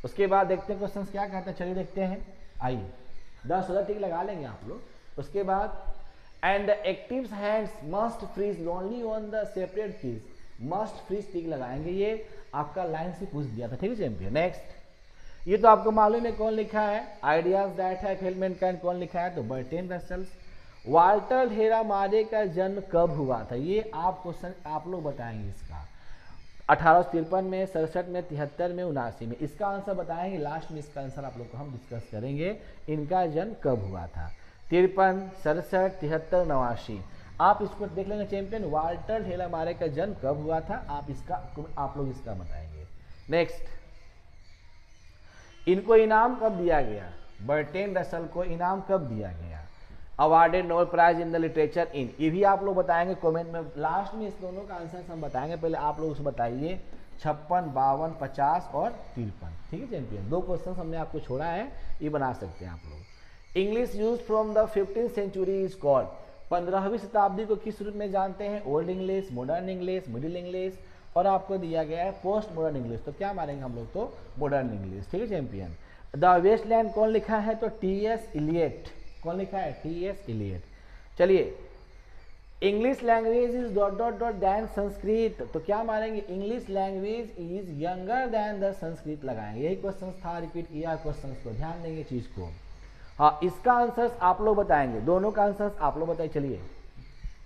[SPEAKER 1] उसके बाद देखते हैं क्वेश्चन क्या कहते हैं, चलिए देखते हैं। आइए 10 हो जाए, टिक लगा लेंगे आप लोग। उसके बाद and the active hands must freeze only on the separate keys, must freeze tick लगाएंगे। ये आपका लाइन से पूछ दिया था, ठीक है चैंपियन। नेक्स्ट, ये तो आपको मालूम है कौन लिखा है, आइडियाज दैट है हेलमेट कैंड कौन लिखा है, तो बर्टेन रसल्स। वाल्टर हेरामारे का जन्म कब हुआ था, ये आप क्वेश्चन आप लोग बताएंगे इसका। 1853 में, 67 में, 73 में, 79 में। इसका आंसर बताएंगे लास्ट में, इसका आंसर आप लोग को हम डिस्कस करेंगे, इनका जन्म कब हुआ था। 53, 67, 73, 89। आप इसको देख लेंगे चैंपियन, वाल्टर हेरामारे का जन्म कब हुआ था, आप लोग इसका बताएंगे। नेक्स्ट, इनको इनाम कब दिया गया, बर्टेन रसल को इनाम कब दिया गया। Awarded Nobel Prize in the literature in, ये भी आप लोग बताएंगे कमेंट में। लास्ट में इस दोनों का आंसर हम बताएंगे, पहले आप लोग उसे बताइए। 56, 52, 50 और 53, ठीक है चैंपियन। 2 क्वेश्चन हमने आपको छोड़ा है, ये बना सकते हैं आप लोग। English use from the 15th century is called, 15वीं शताब्दी को किस रूप में जानते हैं, old English, modern English, middle English, और आपको दिया गया है पोस्ट मॉडर्न इंग्लिश। तो क्या मारेंगे हम लोग, तो मॉडर्न इंग्लिश, ठीक है चैंपियन। द वेस्टलैंड कौन लिखा है, तो टी.एस. इलियट, कौन लिखा है, टी.एस. इलियट। चलिए, English language is dot dot dot than Sanskrit, तो क्या मारेंगे, English language is younger than the Sanskrit लगाएंगे। यही क्वेश्चन था, रिपीट किया क्वेश्चन को, ध्यान देंगे चीज को। हाँ, इसका आंसर आप लोग बताएंगे, दोनों का आंसर आप लोग बताइए। चलिए,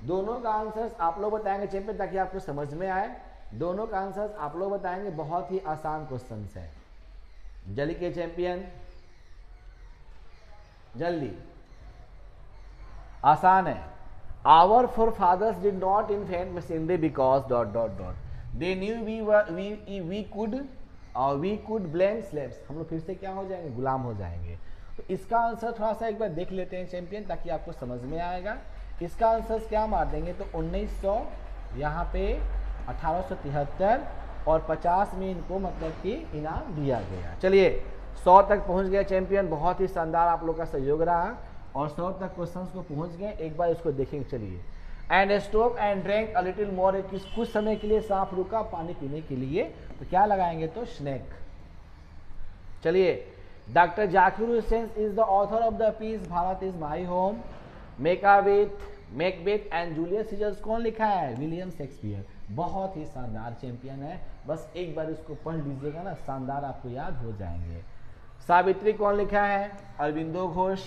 [SPEAKER 1] दोनों का आंसर आप लोग बताएंगे चैंपियन, ताकि आपको समझ में आए। दोनों का आंसर आप लोग बताएंगे, बहुत ही आसान क्वेश्चन है। जल्दी के चैंपियन, जल्दी, आसान है। Our forefathers did not invent machinery because dot dot dot, they knew we could blame slaves, हम लोग फिर से क्या हो जाएंगे, गुलाम हो जाएंगे। तो इसका आंसर थोड़ा सा एक बार देख लेते हैं चैंपियन, ताकि आपको समझ में आएगा। इसका आंसर क्या मार देंगे, तो 1900, यहाँ पे 1873 और 50 में इनको मतलब कि इनाम दिया गया। चलिए 100 तक पहुंच गया चैंपियन, बहुत ही शानदार आप लोग का सहयोग रहा, और 100 तक क्वेश्चंस को पहुंच गए। एक बार इसको देखेंगे, चलिए। And stop and drink a little more, कुछ समय के लिए सांप रुका पानी पीने के लिए, तो क्या लगाएंगे, तो स्नेक। चलिए, doctor Zakir Hussain is the author of the piece Bharat is my home, Macbeth and Julius Caesars कौन लिखा है, विलियम शेक्सपियर। बहुत ही शानदार चैंपियन है, बस एक बार इसको पढ़ लीजिएगा ना, शानदार आपको याद हो जाएंगे। सावित्री कौन लिखा है, अरविंदो घोष,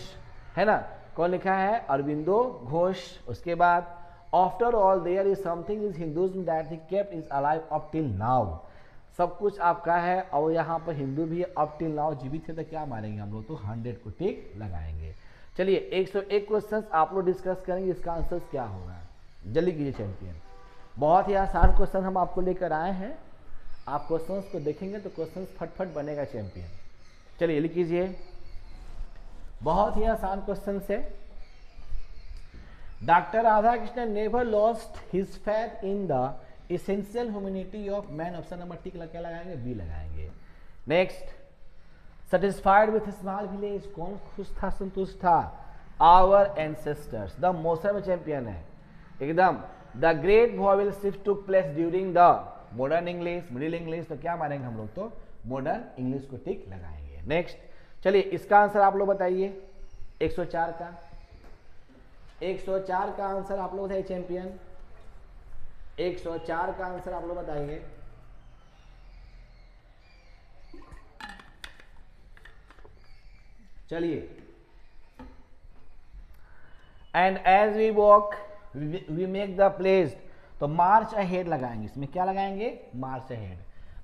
[SPEAKER 1] है ना, कौन लिखा है, अरविंदो घोष। उसके बाद after all there is something is Hinduism that he kept is alive up till now, सब कुछ आपका है, और यहाँ पर हिंदू भी अप टिल नाउ जीवित है, तो क्या मारेंगे हम लोग, तो 100 को टिक लगाएंगे। चलिए 101 क्वेश्चन आप लोग डिस्कस करेंगे, इसका आंसर क्या होगा, जल्दी कीजिए चैंपियन। बहुत ही आसान क्वेश्चन हम आपको लेकर आए हैं, आप क्वेश्चंस को देखेंगे तो क्वेश्चंस फटफट बनेगा चैंपियन। चलिए लिख कीजिए, बहुत ही आसान क्वेश्चन है। Doctor Radhakrishnan never lost his faith in the essential humanity of man, option number tick क्या लगाएंगे, बी लगाएंगे। Next, satisfied with small village, कौन खुश था, संतुष्ट था, आवर एंसेस्टर्स। द मौसम में चैंपियन है एकदम। The great vowel shift took place during the modern English, middle English, तो क्या मानेंगे हम लोग, तो मॉडर्न इंग्लिश को टिक लगाएंगे। नेक्स्ट, चलिए इसका आंसर आप लोग बताइए, 104 का 104 का आंसर आप लोग बताइए चैंपियन, 104 का आंसर आप लोग बताइए। चलिए, and as we walk we make the place, तो मार्च अहेड लगाएंगे, इसमें क्या लगाएंगे, मार्च अहेड।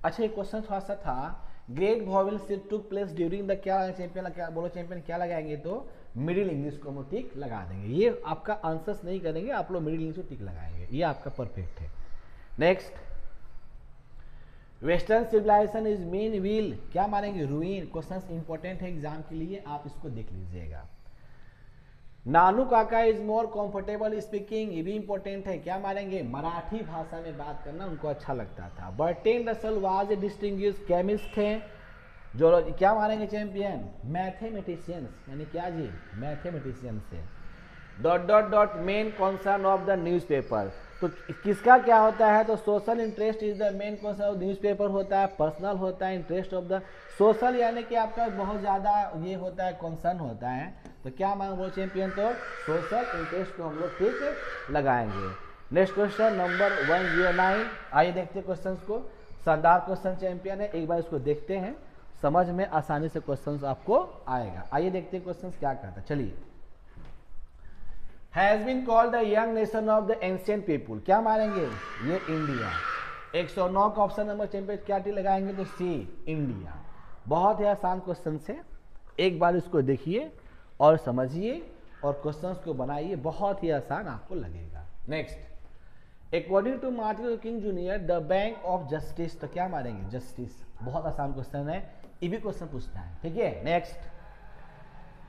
[SPEAKER 1] अच्छा, एक क्वेश्चन थोड़ा सा था, great vowel shift took place during the, क्या चैंपियन, क्या बोलो चैंपियन, क्या लगाएंगे, तो मिडिल इंग्लिश को हम टिक लगा देंगे। ये आपका आंसर्स नहीं करेंगे, आप लोग मिडिल इंग्लिश को टिक लगाएंगे, ये आपका परफेक्ट है। Next, western civilisation is mean wheel, क्या मानेंगे, रूइन। क्वेश्चन इंपॉर्टेंट है एग्जाम के लिए, आप इसको देख लीजिएगा। नानू काका इज मोर कंफर्टेबल स्पीकिंग, ये भी इंपॉर्टेंट है, क्या मानेंगे, मराठी भाषा में बात करना उनको अच्छा लगता था। Bertrand Russell was a distinguished chemist थे, जो क्या मानेंगे चैंपियन, मैथमेटिशियंस, यानी क्या जी, मैथमेटिशियंस है। Dot dot dot main concern of the newspaper. तो किसका क्या होता है, तो social interest is the main concern of newspaper होता है, पर्सनल होता है, इंटरेस्ट ऑफ द सोशल यानी कि आपका बहुत ज़्यादा ये होता है, कंसर्न होता है। तो क्या मान लो चैंपियन, तो सोशल इंटरेस्ट को हम लोग ठीक लगाएंगे। Next question number 109। आइए देखते हैं क्वेश्चंस को। शानदार क्वेश्चन चैंपियन है, एक बार इसको देखते हैं, समझ में आसानी से क्वेश्चंस आपको आएगा। आइए देखते हैं क्वेश्चंस क्या कहता है। चलिए, has been called the young nation of the ancient people, क्या मारेंगे, ये इंडिया। 109 का ऑप्शन नंबर चैंपियन क्या टी लगाएंगे, तो सी, इंडिया। बहुत ही आसान क्वेश्चन है, एक बार इसको देखिए और समझिए और क्वेश्चंस को बनाइए, बहुत ही आसान आपको लगेगा। Next, according to Martin Luther King junior the bank of justice, तो क्या मारेंगे, जस्टिस। बहुत आसान क्वेश्चन है, ये भी क्वेश्चन पूछता है, ठीक है। Next,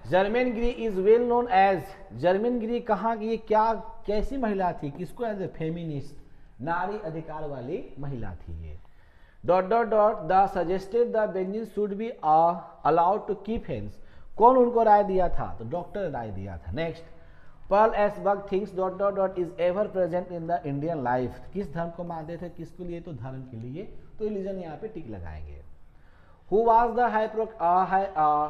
[SPEAKER 1] Germaine Greer is well known as, Germaine Greer कहाँ की, क्या कैसी महिला थी, किसको एज ए फेमिनिस्ट, नारी अधिकार वाली महिला थी ये। Dot dot dot the suggested the Benjin should be allowed to keep hens, कौन उनको राय दिया था, तो डॉक्टर ने राय दिया था। Next, Pearl S Buck things dot dot dot is ever present in the Indian life, किस धर्म को मानते थे, किसके लिए, तो धर्म के लिए, तो रिलीजन यहाँ पे टिक लगाएंगे। Who was the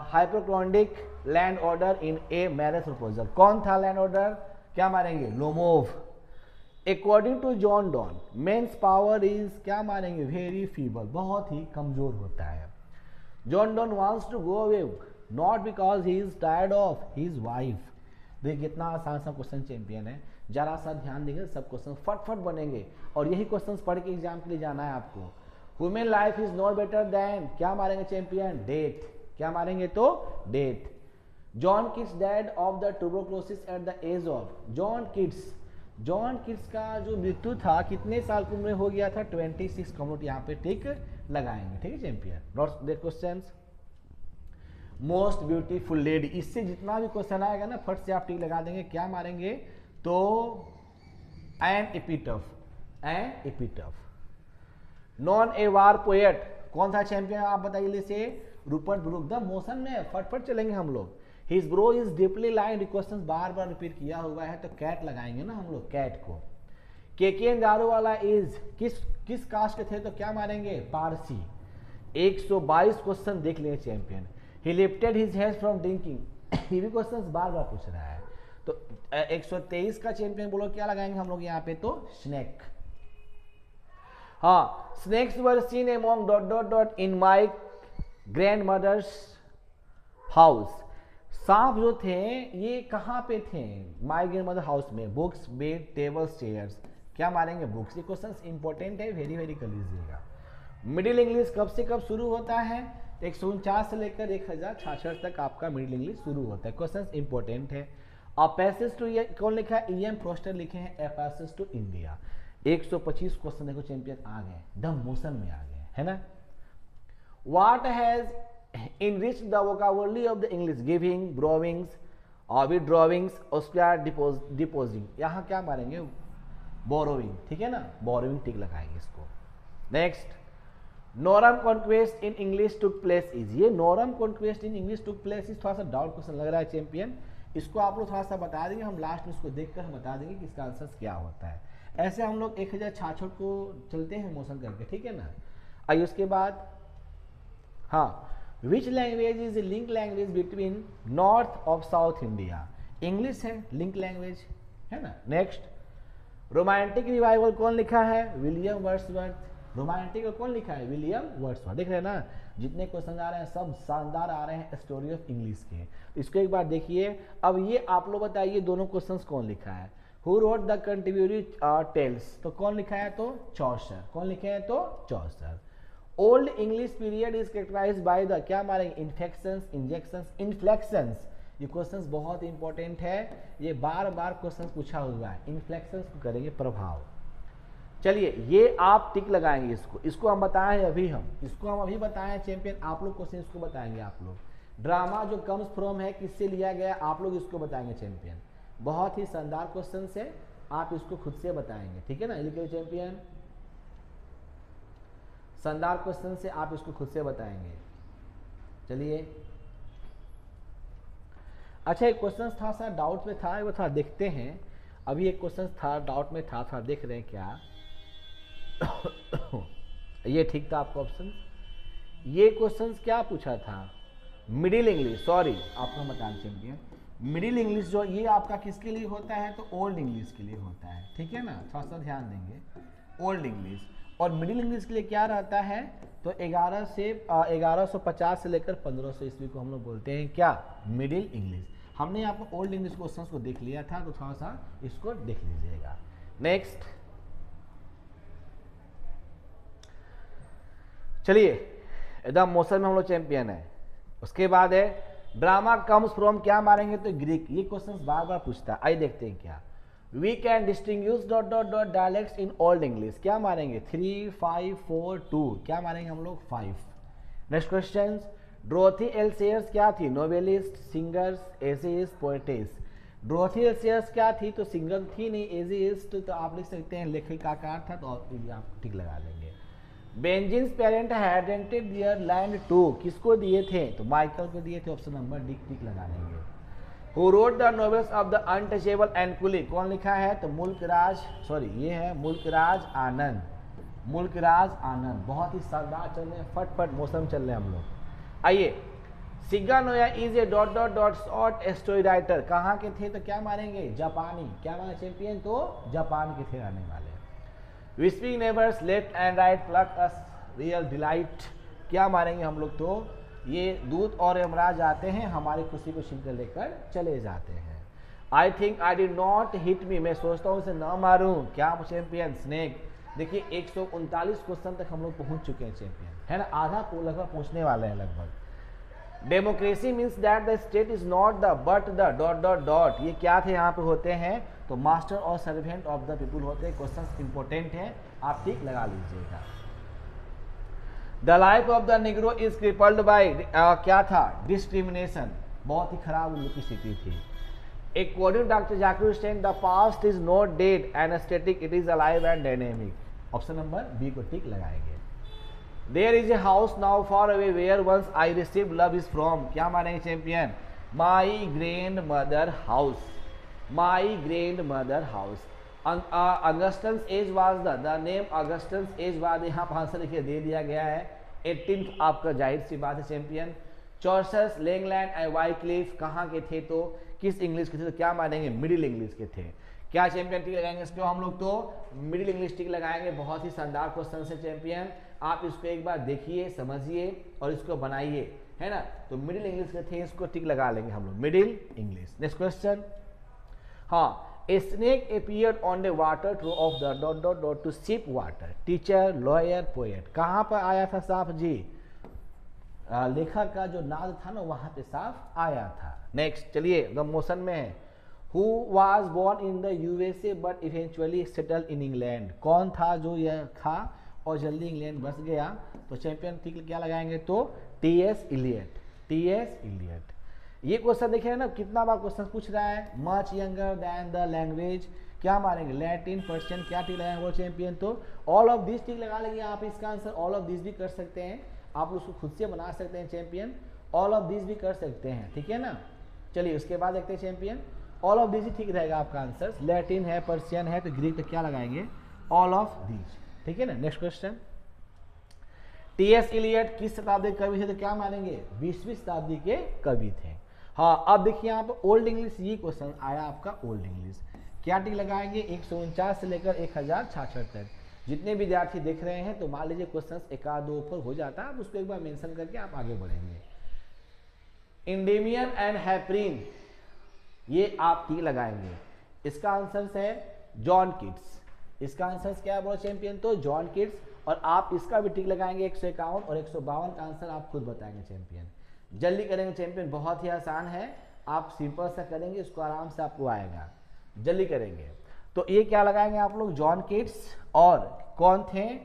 [SPEAKER 1] hypochondriac landowner in a marriage proposal, कौन था लैंड ऑर्डर, क्या मारेंगे, Lomov. According to John Donne man's power is, क्या मारेंगे, वेरी फीबल, बहुत ही कमजोर होता है। John Donne wants to go away not because he is tired of his wife. देखिए कितना आसान सा क्वेश्चन चैंपियन है, जरा सा ध्यान देंगे सब क्वेश्चन फट बनेंगे और यही क्वेश्चन पढ़ के एग्जाम के लिए जाना है आपको। Women life is not better than, क्या मारेंगे चैंपियन, डेथ, क्या मारेंगे, तो death. John Keats dead of the tuberculosis at the age of, John Keats का जो मृत्यु था कितने साल की उम्र हो गया था, 26 कम यहाँ पे टिक लगाएंगे, ठीक है champion. Notes the questions. Most beautiful lady, इससे जितना भी क्वेश्चन आएगा ना फट से आप टिक लगा देंगे, क्या मारेंगे, तो an epitaph. Known a war poet, कौन था चैंपियन, आप बताइए से, रूपर्ट ब्रूक। द मोशन में फटफट चलेंगे हम लोग। His bro is deeply line, question bar bar repeat किया हुआ है, तो कैट लगाएंगे ना हम लोग, कैट को। केकेन दारू वाला इज, किस कास्ट के थे, तो क्या मारेंगे, पारसी। 122 क्वेश्चन देख लिए champion. He lifted his hands from drinking, ये भी क्वेश्चन बार बार पूछ रहा है, तो 123 का चैंपियन बोलो क्या लगाएंगे हम लोग यहाँ पे, तो स्नेक। हाँ, snakes were seen among dot dot dot in my grand mother's house, सांप जो थे ये कहाँ पे थे, माई ग्रैंड मदर हाउस में। बुक्स, बेड, टेबल्स, चेयर्स, क्या मारेंगे, बुक्स। ये क्वेश्चन इंपॉर्टेंट है, वेरी कर लीजिएगा। मिडिल इंग्लिश कब से कब शुरू होता है, 149 से लेकर 1066 तक आपका मिडिल इंग्लिश शुरू होता है। क्वेश्चन इंपॉर्टेंट है। पैसेज टू, कौन लिखा है, ई एम फोस्टर लिखे हैं, a passage to India. 125 question देखो चैंपियन आ गए, दम मोशन में आ गए, है ना। What has enriched the vocabulary of the English, giving, borrowings, withdrawings, उसके बाद डिपोजिंग, यहाँ क्या मारेंगे, बोरोविंग, ठीक है ना, बोरोविंग टिक लगाएंगे इसको। Next, Norman conquest in English took place is, ये Norman conquest in English took place is, थोड़ा सा डाउट क्वेश्चन लग रहा है चैंपियन, इसको आप लोग थोड़ा सा बता देंगे, हम लास्ट में इसको देखकर हम बता देंगे कि इसका आंसर क्या होता है। ऐसे हम लोग 1066 को चलते हैं मोशन करके, ठीक है ना। आइए उसके बाद, हाँ, विच language is link language between north of south India, English है लिंक लैंग्वेज, है ना। नेक्स्ट, रोमांटिक रिवाइवल कौन लिखा है, विलियम वर्ड्सवर्थ। रोमांटिक कौन लिखा है, विलियम वर्ड्सवर्थ। देख रहे हैं ना, जितने क्वेश्चन आ रहे हैं सब शानदार आ रहे हैं स्टोरी ऑफ इंग्लिश के। इसको एक बार देखिए। अब ये आप लोग बताइए दोनों क्वेश्चंस कौन लिखा है। हु रोट द कंटिब्यूटरी टेल्स, तो कौन लिखा है, तो चौसर। कौन लिखे हैं, तो Chaucer. Old English period is characterised by the, क्या मारेंगे, इन्फेक्शंस, इंजेक्शंस, इन्फ्लेक्शंस। ये क्वेश्चंस बहुत इंपॉर्टेंट है, ये बार बार क्वेश्चन पूछा हुआ है। इन्फ्लेक्शंस को करेंगे प्रभाव। चलिए ये आप टिक लगाएंगे, इसको हम बताएं इसको हम अभी बताएं चैंपियन, आप लोग क्वेश्चन इसको बताएंगे। आप लोग ड्रामा जो कम्स फ्रॉम है किससे लिया गया, आप लोग इसको बताएंगे चैंपियन। बहुत ही शानदार क्वेश्चन है, आप इसको खुद से बताएंगे, ठीक है ना। लिखिए चैंपियन, शानदार क्वेश्चन से आप इसको खुद से बताएंगे। चलिए अच्छा एक क्वेश्चन था सर, डाउट में था, वो था देखते हैं। अभी एक क्वेश्चन था डाउट में था देख रहे हैं क्या? ये ठीक था आपका ऑप्शन। ये क्वेश्चन क्या पूछा था? मिडिल इंग्लिश, सॉरी आपको हम बताना चाहिए, मिडिल इंग्लिश जो ये आपका किसके लिए होता है? तो ओल्ड इंग्लिश के लिए होता है, ठीक है ना, थोड़ा सा ध्यान देंगे। ओल्ड इंग्लिश और मिडिल इंग्लिश के लिए क्या रहता है? तो 1150 से लेकर 1500 ईस्वी को हम लोग बोलते हैं क्या? Middle English. हमने यहाँ पर ओल्ड इंग्लिश क्वेश्चन को देख लिया था, तो थोड़ा सा इसको देख लीजिएगा। नेक्स्ट चलिए, एकदम मौसम में हम लोग चैंपियन है। उसके बाद है ड्रामा कम्स फ्रॉम, क्या मारेंगे? तो ग्रीक। ये क्वेश्चन बार बार पूछता है, आइए देखते हैं क्या। We can distinguish dot dot dot dialects in old English, क्या मारेंगे? 3 5 4 2, क्या मारेंगे हम लोग? 5। नेक्स्ट क्वेश्चन, ड्रोथी एल्सेयर्स क्या थी? Novelist, singers, essayist, poetess. Dorothy L Sayers क्या थी? तो सिंगर थी नहीं, एसेइस्ट तो आप लिख सकते हैं लेखिकाकार था, तो आप ठीक लगा लेंगे। बेंजिन्स parent had rented their land to, किसको दिए थे? तो माइकल को दिए थे, ऑप्शन नंबर डी टिक लगा लेंगे। Who wrote the novels of the untouchable and coolie, कौन लिखा है? तो मुल्कराज, सॉरी ये है मुल्कराज आनंद। मुल्कराज आनंद बहुत ही शानदार चल रहे हैं, फटफट मौसम चल रहे हैं हम लोग। आइए, सिग्गा नोया is a dot dot dot short story writer, कहाँ के थे? तो क्या मारेंगे? जापानी। क्या मारे चैंपियन? तो जापान के थे आने वाले। Whispering neighbours left and right pluck us real delight, क्या मारेंगे हम लोग? तो ये दूत और यमराज आते हैं, हमारी खुशी को छीन कर लेकर चले जाते हैं। I think I did not hit me, मैं सोचता हूँ उसे न मारूं, क्या चैंपियन? स्नेक। देखिए 139 क्वेश्चन तक हम लोग पहुंच चुके हैं चैंपियन, है ना, आधा लगभग पहुंचने वाले हैं लगभग। Democracy means that the state is not the but the dot dot dot, ये क्या थे यहाँ पे होते हैं? तो मास्टर और सर्वेंट ऑफ द पीपुल होते हैं। क्वेश्चन इंपॉर्टेंट है, आप ठीक लगा लीजिएगा। The life of the negro is crippled by, क्या था? डिस्क्रिमिनेशन, बहुत ही खराब उनकी स्थिति थी। According to Dr. Zakir Hussain, the past is not dead and static, it is alive and dynamic. Option number B को टिक लगाएंगे। There is a house now far away where once I received love is from, क्या मानेंगे champion? My grandmother house, my grandmother house. Augustine's age was the name Augustine's age was, यहाँ पर answer देखिए दे दिया गया है। 18th आपका जाहिर सी बात है चैंपियन। चॉर्सस, लेंगलैंड एंड वाइक्लिफ कहाँ के थे? तो किस इंग्लिश के थे? तो क्या मानेंगे? मिडिल इंग्लिश के थे। क्या चैंपियन टिक लगाएंगे इसको हम लोग? तो मिडिल इंग्लिश टिक लगाएंगे। बहुत ही शानदार क्वेश्चन है चैंपियन, आप इसको एक बार देखिए, समझिए और इसको बनाइए, है ना। तो मिडिल इंग्लिश के थे, इसको टिक लगा लेंगे हम लोग, मिडिल इंग्लिश। नेक्स्ट क्वेश्चन, हाँ, a snake appeared on the water through of the dot dot dot to sip water, teacher, lawyer, poet, कहाँ पर आया था साफ जी? लेखक का जो नाद था ना वहां पे साफ आया था। नेक्स्ट चलिए, द मोशन में है, who was born in the USA but eventually settle in England, कौन था जो यह था और जल्दी इंग्लैंड बस गया? तो चैंपियन ठीक क्या लगाएंगे? तो टी.एस. Eliot, T S. इलियट। ये क्वेश्चन देखिए ना, कितना बार क्वेश्चन पूछ रहा है। Much younger than the language, क्या मारेंगे? लैटिन, पर्शियन, क्या टिक लगाएंगे वो चैंपियन? तो ऑल ऑफ दिस टिक लगा लेंगे आप। इसका आंसर ऑल ऑफ दिस भी कर सकते हैं, आप उसको खुद से बना सकते हैं चैंपियन, ऑल ऑफ दिस भी कर सकते हैं, ठीक है ना। चलिए उसके बाद देखते हैं champion, all of this he ठीक रहेगा आपका आंसर। लैटिन है, पर्शियन है, तो ग्रीक पे क्या लगाएंगे? ऑल ऑफ दिस, ठीक है ना। Next question, T.S.. इलियट किस शताब्दी के कवि थे? तो क्या मानेंगे? 20वीं शताब्दी के कवि थे। हाँ, अब देखिए यहाँ पर ओल्ड इंग्लिश, ये क्वेश्चन आया आपका ओल्ड इंग्लिश, क्या टिक लगाएंगे? 149 से लेकर 1066 तक। जितने विद्यार्थी देख रहे हैं तो मान लीजिए क्वेश्चन एक आध दो ऊपर हो जाता है, आप उसको एक बार मेंशन करके आप आगे बढ़ेंगे। इंडेमियन एंड हैपरिन, ये आप टी लगाएंगे। इसका आंसर है जॉन किट्स, इसका आंसर क्या है बोलो चैंपियन? तो जॉन किट्स। और आप इसका भी टिक लगाएंगे 151 और 152 का आंसर आप खुद बताएंगे चैंपियन। जल्दी करेंगे चैंपियन, बहुत ही आसान है, आप सिंपल सा करेंगे, इसको आराम से आपको आएगा। जल्दी करेंगे तो ये क्या लगाएंगे आप लोग? John Keats. और कौन थे?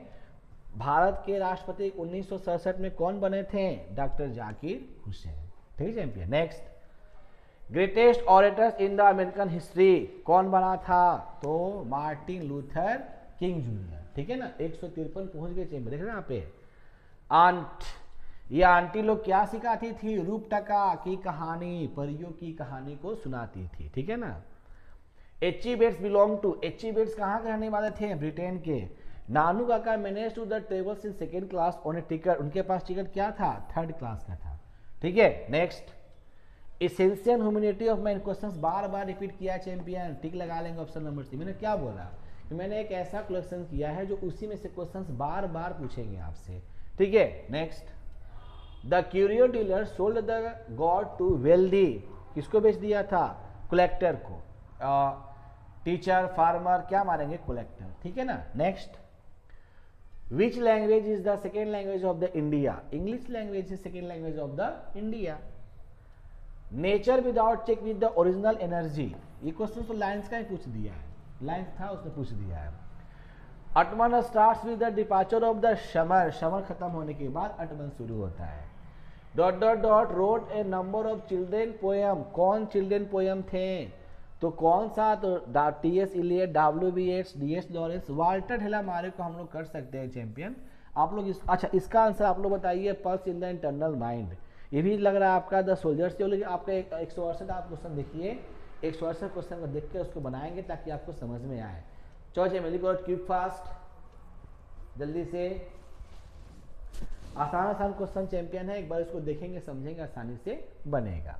[SPEAKER 1] भारत के राष्ट्रपति 1967 में कौन बने थे? डॉक्टर जाकिर हुसैन, ठीक है champion. Next, greatest orators in the American history, कौन बना था? तो मार्टिन लूथर किंग जूनियर, ठीक है ना। 153 पहुंच गए चैंपियन, देख रहे हैं यहाँ पे। आंट, ये आंटी लोग क्या सिखाती थी? रूपटका की कहानी, परियों की कहानी को सुनाती थी, ठीक है ना। H E Bates belong to, H E Bates कहाँ के रहने वाले थे? ब्रिटेन के। Nanu Kaka manage to the travels in second class on a ticket, उनके पास टिकट क्या था? थर्ड क्लास का था, ठीक है। Next, essential humanity of man, questions बार बार रिपीट किया चैंपियन, टिक लगा लेंगे ऑप्शन नंबर सी। मैंने क्या बोला कि मैंने एक ऐसा क्वेश्चन किया है जो उसी में से क्वेश्चंस बार बार पूछेंगे आपसे, ठीक है। Next, the curio dealer sold the god to wealthy, किसको बेच दिया था? कलेक्टर को। टीचर, फार्मर, क्या मारेंगे? कलेक्टर, ठीक है ना। Next, which language is the second language of the India? English language is second language of the India. Nature without check with the original energy, ये क्वेश्चन तो लाइन्स का ही पूछ दिया है, लाइन्स था उसने पूछ दिया है। Autumn starts with the departure of the summer, summer खत्म होने के बाद अटमन शुरू होता है। Dot dot dot wrote a number of children poem, कौन चिल्ड्रेन पोएम थे? तो कौन सा? तो T S. Eliot, W B. Yeats, D S. Lawrence, Walter de la Mare को हम लोग कर सकते हैं चैंपियन। आप लोग अच्छा इसका आंसर आप लोग बताइए। Pulse in the internal mind, ये भी लग रहा है आपका द सोल्जर्स से, लेकिन आपका 168 आप क्वेश्चन देखिए, 168 क्वेश्चन को देख के उसको बनाएंगे ताकि आपको समझ में आए। चलो चैम्पियन को क्विक फास्ट, जल्दी से। आसान आसान क्वेश्चन चैंपियन है, एक बार इसको देखेंगे समझेंगे आसानी से बनेगा।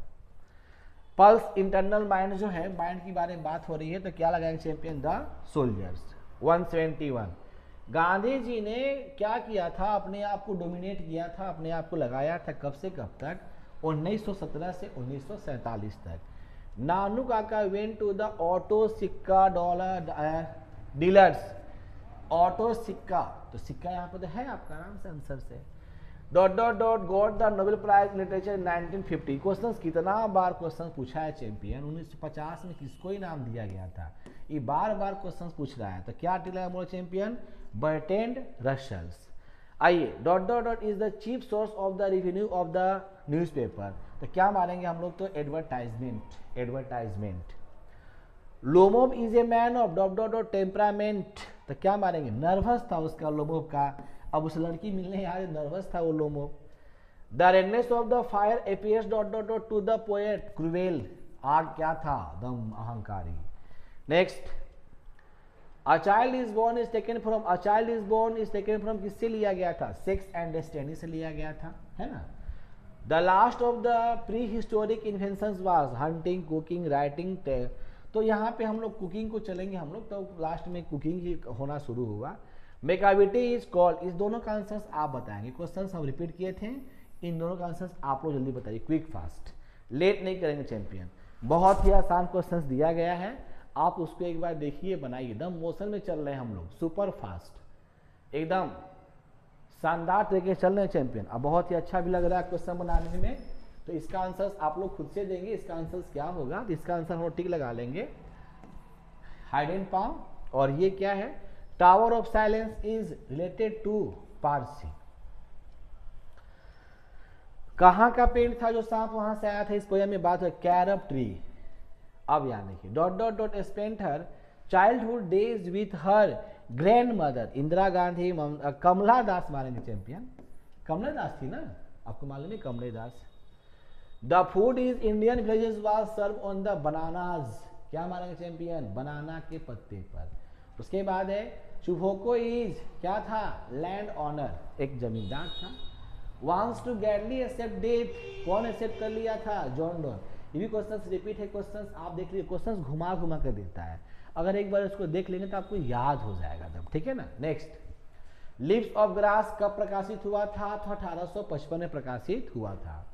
[SPEAKER 1] पल्स इंटरनल माइंड जो है, माइंड की बारे में बात हो रही है तो क्या लगाएंगे champion? The soldiers. 171, Gandhi ji ने क्या किया था? अपने आप को डोमिनेट किया था, अपने आप को लगाया था कब से कब तक? 1917 से 1947 तक। नानू काका वेंट टू द ऑटो सिक्का डॉलर डीलर्स, ऑटो सिक्का, तो सिक्का यहाँ पर तो है आपका, आराम से आंसर से। Dot dot dot got the Nobel prize literature 1950, question कितना बार क्वेश्चन पूछा है चैंपियन? 1950 में किसको इनाम दिया गया था? ये बार बार क्वेश्चन पूछ रहा है, तो क्या टिला बोलो चैंपियन? Bertrand Russell's. आइए, dot dot dot is the chief source of the revenue of the newspaper, तो क्या मारेंगे हम लोग? तो advertisement, advertisement. Lomov is a man of dot dot dot temperament, तो क्या मारेंगे? नर्वस था उसका, लोमोब का, अब उस लड़की मिलने आए, नर्वस था वो Lomov. The redness of the fire appears dot dot dot to the poet cruel, आग क्या था? दम, अहंकारी। Next, a child is born is taken from, a child is born is taken from किससे लिया गया था? सेक्स एंड डेस्टिनी से लिया गया था, है ना। The last of the pre historic inventions was hunting, cooking, writing. तो यहाँ पे हम लोग कुकिंग को चलेंगे हम लोग, तो लास्ट में कुकिंग ही होना शुरू हुआ। मेकाविटी इज कॉल्ड, इस दोनों का आंसर्स आप बताएंगे, क्वेश्चंस हम रिपीट किए थे, इन दोनों का आंसर्स आप लोग जल्दी बताइए, क्विक फास्ट, लेट नहीं करेंगे चैंपियन। बहुत ही आसान क्वेश्चंस दिया गया है, आप उसको एक बार देखिए, बनाइए, एकदम मोशन में चल रहे हैं हम लोग, सुपर फास्ट, एकदम शानदार तरीके से चल रहे हैं चैंपियन। अब बहुत ही अच्छा भी लग रहा है क्वेश्चन बनाने में, तो इसका आंसर्स आप लोग खुद से देंगे, इसका आंसर्स क्या होगा? तो इसका आंसर हम लोग टिक लगा लेंगे, हाइडेन पाम। और ये क्या है? Tower of silence is related to Parsi, कहां का पेड़ था जो सांप वहां से आया था? इस पोएम में बात है कैरब ट्री। अब यहाँ देखिए, dot dot dot spent her childhood days with her grandmother, Indira Gandhi, Kamala Das मारेंगे चैंपियन, कमला दास थी ना, आपको मालूम है Kamala Das. The food is Indian villages was serve on the bananas, क्या मारेंगे चैंपियन? बनाना के पत्ते पर। उसके बाद है चुभोको इज क्या था? लैंड ऑनर, एक जमींदार था। वांट्स टू गैडली एक्सेप्ट डेथ, कौन एक्सेप्ट कर लिया था? John Donne. ये भी क्वेश्चंस रिपीट है, क्वेश्चंस आप देख लीजिए, क्वेश्चंस घुमा घुमा कर देता है, अगर एक बार इसको देख लेंगे तो आपको याद हो जाएगा तब, ठीक है ना। नेक्स्ट, लिव्स ऑफ ग्रास कब प्रकाशित हुआ था? तो 1855 में प्रकाशित हुआ था।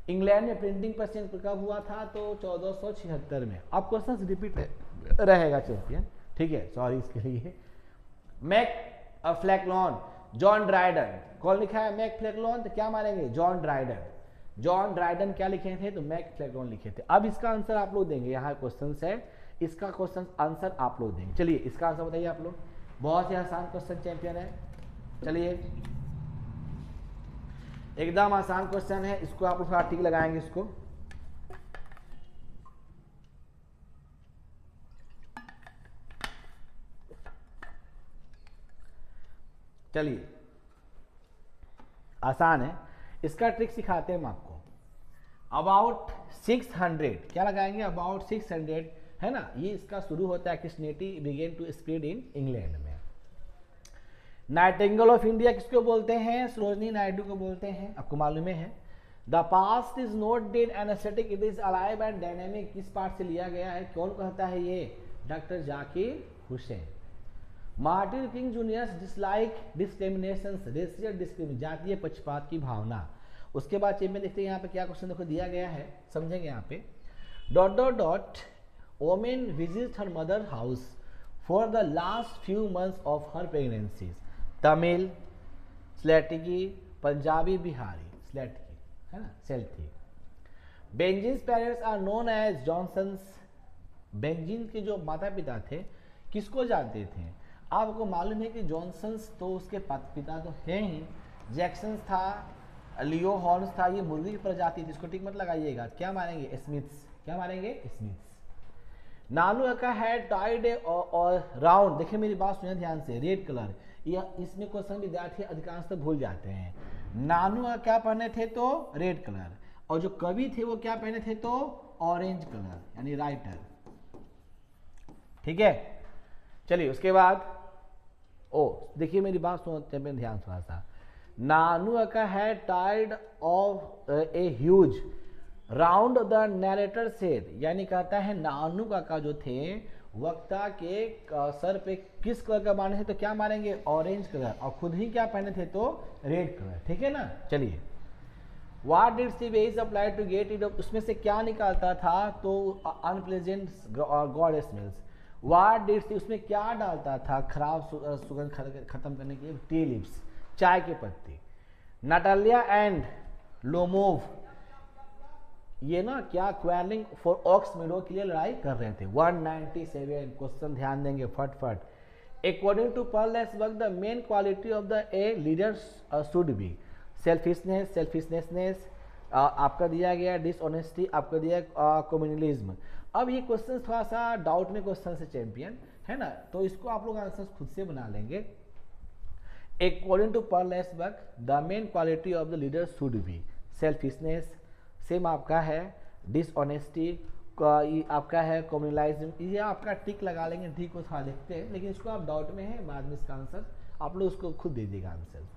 [SPEAKER 1] इंग्लैंड में प्रिंटिंग प्रेस कब हुआ था? तो 1476 में। अब क्वेश्चन रिपीट रहेगा चैंपियन, ठीक है, सॉरी इसके लिए। मैक फ्लैकलॉन, जॉन ड्राइडन, कौन लिखा है? मैक फ्लैकलॉन, तो क्या मारेंगे? John Dryden. जॉन ड्राइडन क्या लिखे थे? तो मैक फ्लैकलॉन लिखे थे। अब इसका आंसर आप लोग देंगे, यहाँ क्वेश्चन है, इसका क्वेश्चन आंसर आप लोग देंगे। चलिए इसका आंसर बताइए आप लोग, बहुत ही आसान क्वेश्चन चैंपियन है, चलिए एकदम आसान क्वेश्चन है, इसको आप लोग टिक लगाएंगे इसको। चलिए आसान है। इसका ट्रिक सिखाते हैं हम आपको। अबाउट 600, क्या लगाएंगे, अबाउट 600 है ना, ये इसका शुरू होता है Christianity begin to spread in England में। नाइटिंगेल ऑफ इंडिया किसको बोलते हैं, सरोजनी नायडू को बोलते हैं, आपको मालूम है। The past is not dead and aesthetic, it is alive and dynamic, किस पार्ट से लिया गया है, कौन कहता है ये, doctor Zakir Hussain. Martin Luther King junior dislike discrimination, racial discrimination, जातीय पक्षपात की भावना। उसके बाद चेंबर देखते हैं यहाँ पे क्या क्वेश्चन देखो दिया गया है, समझेंगे यहाँ पे। Dot dot dot women visit her mother house for the last few months of her pregnancy, Tamil, स्लेटिकी, पंजाबी, बिहारी, स्लेटिकी है ना, सेल्थी। बेंजिन्स parents are known as Johnsons, बेंजिन के जो माता पिता थे किसको जानते थे, आपको मालूम है कि जॉनसन्स तो उसके पिता तो हैं ही, जैक्सन्स था, लियो हॉर्न्स था, ये मुर्गी की प्रजाति थी, इसको टिक मत लगाइएगा, क्या मारेंगे, स्मिथ्स, क्या मारेंगे, स्मिथ्स। नानू का है टाइड और राउंड, देखिए मेरी बात सुनिए ध्यान से, रेड कलर, यह इसमें क्वेश्चन विद्यार्थी अधिकांश तो भूल जाते हैं। नानू क्या पहने थे तो रेड कलर, और जो कवि थे वो क्या पहने थे तो ऑरेंज कलर, यानी राइटर, ठीक है। चलिए उसके बाद देखिए मेरी बात सुनते हैं ध्यान थोड़ा सा। नानू का है tide of a huge round the narrator said, यानी कहता है नानू का जो थे वक्ता के सर पे किस कलर का बांधे थे तो क्या मारेंगे, ऑरेंज कलर, और खुद ही क्या पहने थे तो रेड कलर, ठीक है ना। चलिए what did she wedge apply to get it off, उसमें से क्या निकालता था तो unpleasant god smells. What did she, उसमें क्या डालता था खराब सुगंध खत्म करने के लिए, टी लिप्स, चाय के पत्ते। नटालिया एंड लोमोव, ये ना क्या क्वेलिंग फॉर ऑक्स मीडो के लिए लड़ाई कर रहे थे। 197 क्वेश्चन ध्यान देंगे फटफट। According to Pearl's work the main quality of the a leader should be selfishness, selfishnessness आपका दिया गया, डिसऑनेस्टी आपका दिया, कम्युनलिज्म। अब ये क्वेश्चन थोड़ा सा डाउट में क्वेश्चन से चैंपियन है ना, तो इसको आप लोग आंसर खुद से बना लेंगे। According to Pearl's work the main quality of the leader should be selfishness, same आपका है डिसऑनेस्टी, आपका है कम्युनलिज्म, ये आपका टिक लगा लेंगे, टिक को थोड़ा देखते हैं, लेकिन इसको आप डाउट में है, बाद में इसका आंसर आप लोग उसको खुद दे दीजिएगा answer.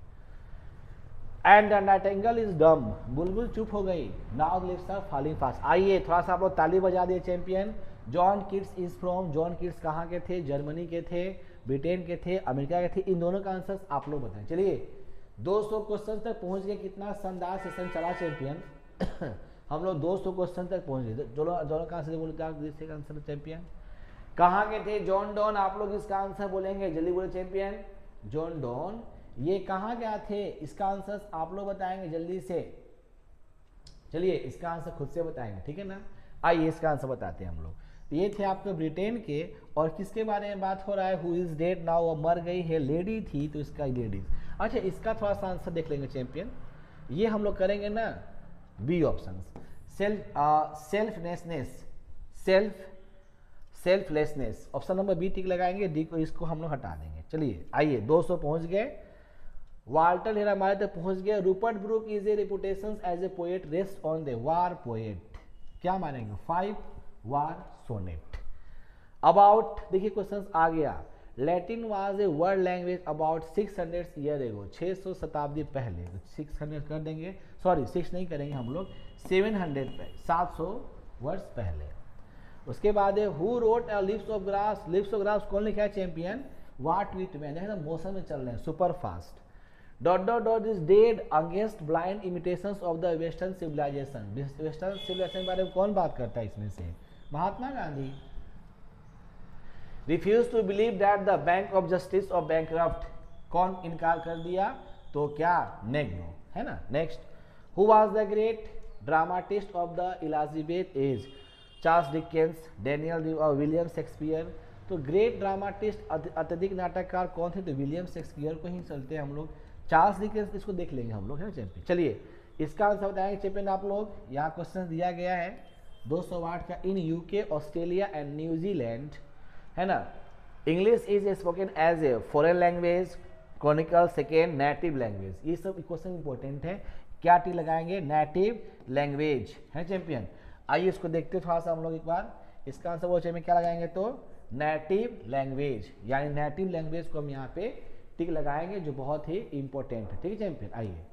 [SPEAKER 1] And the nightingale is dumb, बुलबुल चुप हो गई, now lips are falling fast. आइए थोड़ा सा आप लोग ताली बजा दिए champion. John Keats is from, John Keats कहाँ के थे, जर्मनी के थे, ब्रिटेन के थे, अमेरिका के थे, इन दोनों का आंसर आप लोग बताएं। चलिए 200 क्वेश्चन तक पहुंच गए, कितना शानदार सेशन चला चैंपियन। हम लोग 200 क्वेश्चन तक पहुंच गए, दोनों का आंसर बोले, क्या इसका आंसर चैंपियन, कहाँ के थे, जॉन डॉन, आप लोग इसका आंसर बोलेंगे, जल्दी बोले चैंपियन। जॉन डॉन ये कहाँ गया थे, इसका आंसर आप लोग बताएंगे जल्दी से। चलिए इसका आंसर खुद से बताएंगे, ठीक है ना। आइए इसका आंसर बताते हैं हम लोग। तो ये थे आपके ब्रिटेन के, और किसके बारे में बात हो रहा है, हु इज डेड नाउ, वो मर गई है, लेडी थी तो इसका लेडीज। अच्छा इसका थोड़ा सा आंसर देख लेंगे चैंपियन, ये हम लोग करेंगे ना B option, selfnessness, selflessness, option number B tick लगाएंगे, डी को इसको हम लोग हटा देंगे। चलिए आइए 200 पहुंच गए, वाल्टर हेरा हमारे तक पहुंच गए। Rupert Brooke is a reputation as a poet rest on the war poet, क्या मानेंगे 5 वार सोनेट। अबाउट देखिए क्वेश्चन आ गया, Latin was a world language about 600 year ago, 600 शताब्दी पहले, 600 कर देंगे, सॉरी 6 नहीं करेंगे हम लोग, 700 वर्ष पहले। उसके बाद है who wrote a lips of grass, lips of grass कौन लिखा है चैंपियन, वाट विटमैन, है ना, मौसम में चल रहे हैं super fast. Dot dot dot is dead against blind imitations of the western civilization, western civilization के बारे में कौन बात करता है इसमें से, Mahatma Gandhi. Refuse to believe that the bank of justice of bankrupt, कौन इनकार कर दिया तो क्या, नेग्रो, है ना। Next, who was the great dramatist of the Elizabethan age, Charles Dickens, Daniel और विलियम शेक्सपियर। तो ग्रेट ड्रामाटिस्ट अत्यधिक नाटककार कौन थे तो विलियम शेक्सपियर को ही चलते हैं हम लोग। चार्ल्स डिकेंस इसको देख लेंगे हम लोग, है ना चैंपियन। चलिए इसका आंसर बताएंगे चैंपियन आप लोग, यहाँ क्वेश्चन दिया गया है 208 का, in UK Australia and New Zealand, है ना, English is spoken as a foreign language, chronicle second native language, ये सब क्वेश्चन इंपॉर्टेंट है। क्या टिक लगाएंगे? नेटिव लैंग्वेज है चैंपियन। आइए इसको देखते थोड़ा सा हम लोग एक बार। इसका आंसर वो चैंपियन क्या लगाएंगे? तो नेटिव लैंग्वेज, यानी नेटिव लैंग्वेज को हम यहाँ पे टिक लगाएंगे, जो बहुत ही इंपॉर्टेंट है। ठीक है चैंपियन, आइए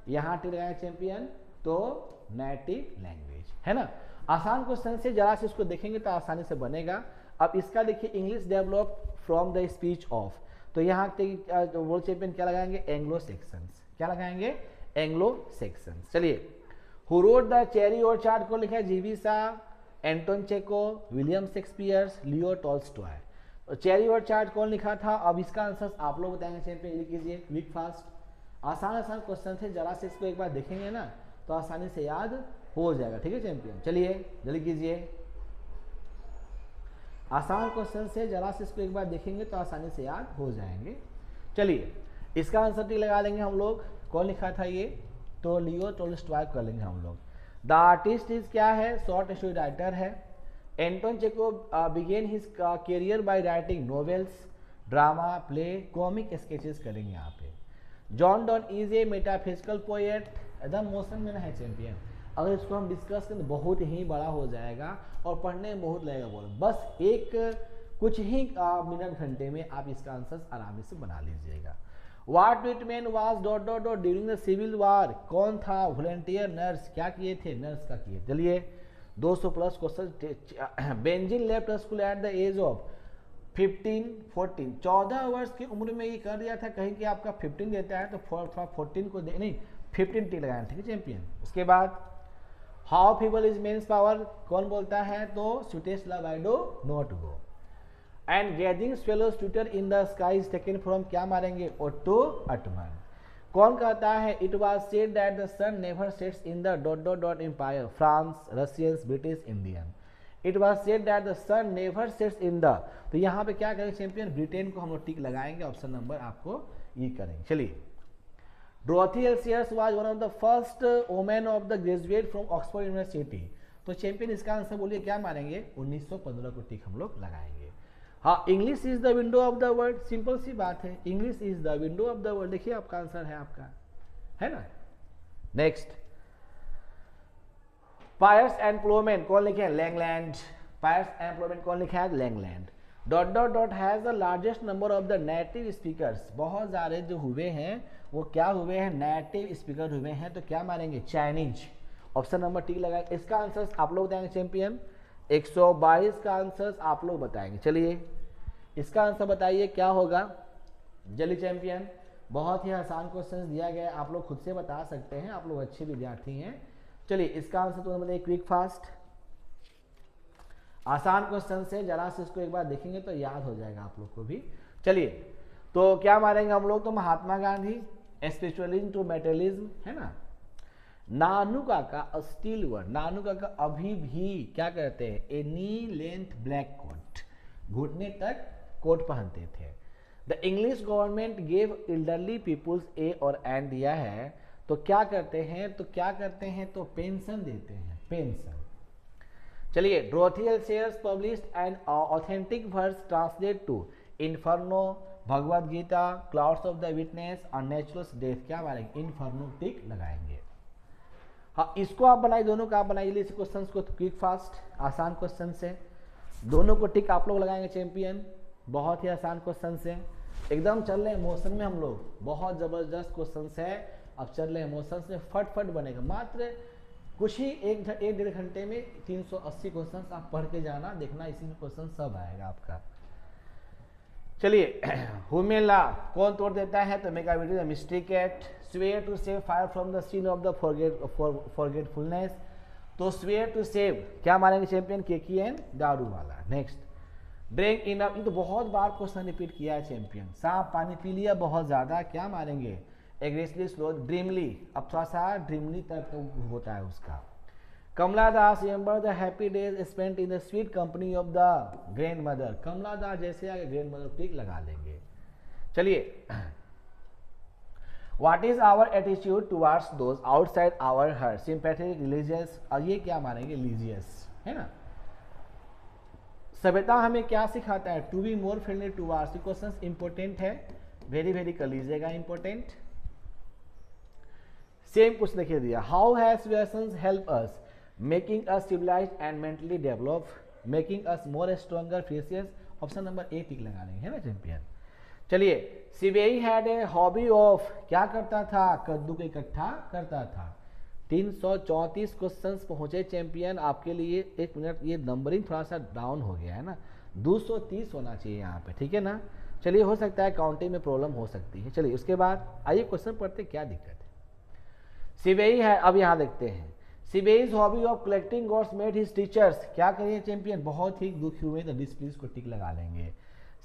[SPEAKER 1] यहाँ टिक लगाएंगे चैंपियन, तो नेटिव लैंग्वेज है ना। आसान क्वेश्चन से जरा से इसको देखेंगे तो आसानी से बनेगा। अब इसका देखिए, English develop from the speech of, तो यहाँ वर्ल्ड चैंपियन क्या लगाएंगे? Anglo Saxons. क्या लगाएंगे? Anglo Saxons. चलिए, who wrote the cherry orchard को लिखा है G B Shaw, Anton Chekhov, William Shakespeare's, Leo Tolstoy. Cherry orchard कौन लिखा था? अब इसका आंसर आप लोग बताएंगे चैंपियन, लिख कीजिए क्विक फास्ट। आसान आसान क्वेश्चन है, जरा से इसको एक बार देखेंगे ना तो आसानी से याद हो जाएगा। ठीक है चैंपियन, चलिए जल्दी कीजिए। आसान क्वेश्चन से जरा से इसको एक बार देखेंगे तो आसानी से याद हो जाएंगे। चलिए इसका आंसर टिक लगा लेंगे हम लोग। कौन लिखा था ये? तो लियो टॉल्स्टॉय कर लेंगे हम लोग। द आर्टिस्ट इज क्या है? शॉर्ट स्टोरी राइटर है। एंटोन चेको begin his career by writing novels, drama, play, comic sketches करेंगे यहाँ पे। John Donne is a metaphysical poet, एकदम मोशन में है चैंपियन। अगर इसको हम डिस्कस करें तो बहुत ही बड़ा हो जाएगा और पढ़ने में बहुत लगेगा बोल। बस एक कुछ ही मिनट घंटे में आप इसका आंसर आराम से बना लीजिएगा। Walt Whitman was dot dot dot during the civil war, कौन था? Volunteer nurse. क्या किए थे? नर्स का किए। चलिए 200 plus question. Benjamin left school at the age of 14 14 वर्ष की उम्र में ये कर दिया था। कहीं कि आपका 15 देता है तो 14 को नहीं 15 टी लगाना। ठीक है चैंपियन। उसके बाद how feeble is men's power, कौन बोलता है? तो sweetest love I do not go. And gathering swallows twitter in the sky is taken from, क्या मारेंगे? To autumn. कौन कहता है? It was said that the sun never sets in the dot dot dot empire, France, Russians, British, Indian. It was said that the sun never sets in the, तो यहाँ पे क्या करेंगे चैंपियन? ब्रिटेन को हम लोग टिक लगाएंगे। Option number आपको ये करेंगे। चलिए, Dorothy L Sayers was one of the first women of the graduate from Oxford university. तो चैंपियन इसका आंसर बोलिए, क्या मारेंगे? 1915 को टिक हम लोग लगाएंगे। हाँ, English is the window of the world, simple सी बात है। English is the window of the world, देखिए आपका आंसर है आपका, है ना। नेक्स्ट, पायर्स एंड प्लोमेन कौन लिखे हैं? लैंगलैंड। पायर्स एंड प्लोमेन कौन लिखा है? Langland. Dot dot dot has the largest number of the native speakers, बहुत सारे जो हुए हैं वो क्या हुए हैं? नेटिव स्पीकर हुए हैं। तो क्या मारेंगे? चाइनीज। ऑप्शन नंबर टी लगाए। इसका आंसर आप लोग बताएंगे चैंपियन। 122 का आंसर आप लोग बताएंगे। चलिए इसका आंसर बताइए क्या होगा? जल्दी चैंपियन। बहुत ही आसान क्वेश्चन दिया गया है, आप लोग खुद से बता सकते हैं, आप लोग अच्छे विद्यार्थी हैं। चलिए इसका आंसर तो बताइए क्विक फास्ट। आसान क्वेश्चन से जरा से इसको एक बार देखेंगे तो याद हो जाएगा आप लोग को भी। चलिए तो क्या मारेंगे हम लोग? तो Mahatma Gandhi, spiritualism to materialism, है ना। नानू काका स्टील वर्ड, नानू काका अभी भी क्या कहते हैं? एनी लेंथ ब्लैक कोट, घुटने तक कोट पहनते थे। The English government gave elderly peoples a और एन दिया है, तो क्या करते हैं? तो क्या करते हैं? तो पेंशन देते हैं, पेंशन। चलिए, Dorothy L Sayers published an authentic verse translate to Inferno, Bhagavad Gita, clouds of the witness, unnatural death. क्या मारेंगे? इन्फर्नो टिक लगाएंगे। हाँ, इसको आप बनाइए, दोनों का आप बनाइए इस क्वेश्चन को क्विक फास्ट, आसान क्वेश्चन से दोनों को टिक आप लोग लगाएंगे चैंपियन। बहुत ही आसान क्वेश्चन से एकदम चल रहे हैं मोशन में हम लोग, बहुत जबरदस्त क्वेश्चन है। अब चल रहे हैं मोशन में, फट फट बनेगा। मात्र कुछ ही एक डेढ़ घंटे में 380 क्वेश्चन आप पढ़ के जाना, देखना इसी में क्वेश्चन सब आएगा आपका। चलिए, हुमेला कौन तोड़ देता है? तो Macavity the mystery cat. Swear to save fire from the scene of the forgetfulness, तो स्वेयर टू सेव क्या मारेंगे चैंपियन? केकीएन दारू वाला। नेक्स्ट, ड्रिंक इनफ, ये तो बहुत बार क्वेश्चन रिपीट किया है चैंपियन। सांप पानी पी लिया बहुत ज्यादा, क्या मारेंगे? एग्रेसिवली स्लो, ड्रीमली, अब थोड़ा सा ड्रीमली तक होता है उसका। Kamala Das remember the happy days spent in the sweet company of the grand mother, Kamala Das जैसे आगे ग्रैंड मदर टिक लगा लेंगे। चलिए, what is our attitude towards those outside our hurt, sympathetic, religious, और ये क्या मानेंगे? रिलीजियस, है ना। सभ्यता हमें क्या सिखाता है? To be more friendly towards. Question important है, वेरी वेरी कर लीजिएगा, इंपॉर्टेंट। सेम कुछ देखिए दिया, how has civilizations help us making us civilized and mentally develop, making us more stronger fierce. Option number A tick लगा लेंगे, है ना चैंपियन। चलिए, CBI had a hobby of, क्या करता था, कद्दू को इकट्ठा करता था। 334 क्वेश्चंस पहुंचे चैंपियन आपके लिए। एक मिनट, ये नंबरिंग थोड़ा सा डाउन हो गया है ना, 230 होना चाहिए यहाँ पे, ठीक है ना। चलिए, हो सकता है काउंटिंग में प्रॉब्लम हो सकती है। चलिए उसके बाद आइए क्वेश्चन पढ़ते, क्या दिक्कत है। सीबीआई है, अब यहाँ देखते हैं, CBI's hobby of collecting gods made his teachers, क्या करिए चैंपियन, बहुत ही दुखी हुए, तो डिसप्लीज को टिक लगा लेंगे।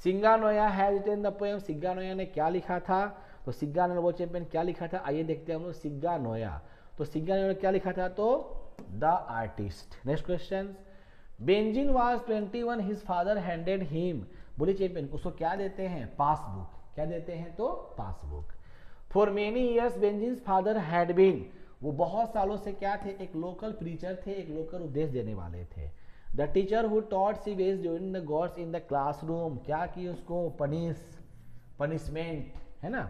[SPEAKER 1] सिंगानोया हैज रिटन द पोएम, सिंगानोया ने क्या लिखा था, तो सिंगानोया वो चैंपियन क्या लिखा था, आइए देखते हैं हम लोग। सिंगानोया, तो सिंगानोया ने क्या लिखा था, तो the artist. Next question, Benjin was 21, his father handed him, बोलिए चैंपियन उसको क्या देते हैं, पासबुक, क्या देते हैं, तो passbook. For many years Benjin's father had been, वो बहुत सालों से क्या थे, एक लोकल प्रीचर थे, एक लोकल उपदेश देने वाले थे। The teacher who taught CBI during the gods in the classroom, क्या की उसको पनिशमेंट, है ना।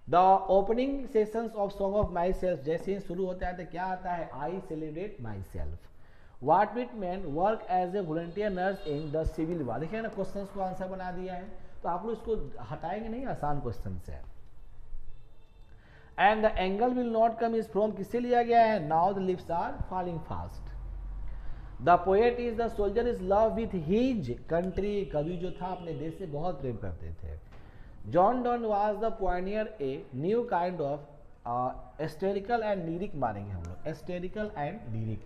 [SPEAKER 1] The opening sessions of song of my self, जैसे ही शुरू होता है तो क्या आता है, I celebrate myself. Walt Whitman work as a volunteer nurse in the civil war, देखिए ना क्वेश्चन को आंसर बना दिया है, तो आप लोग इसको हटाएंगे नहीं, आसान क्वेश्चन है। And the angel will not come is from, किससे लिया गया है, now the lips are falling fast. The poet is the soldier is love with his country, कवि जो था अपने देश से बहुत प्रेम करते थे। John Donne was the pioneer a new kind of esoterical and lyric, मारेंगे हम लोग एस्टेरिकल एंड लिरिक।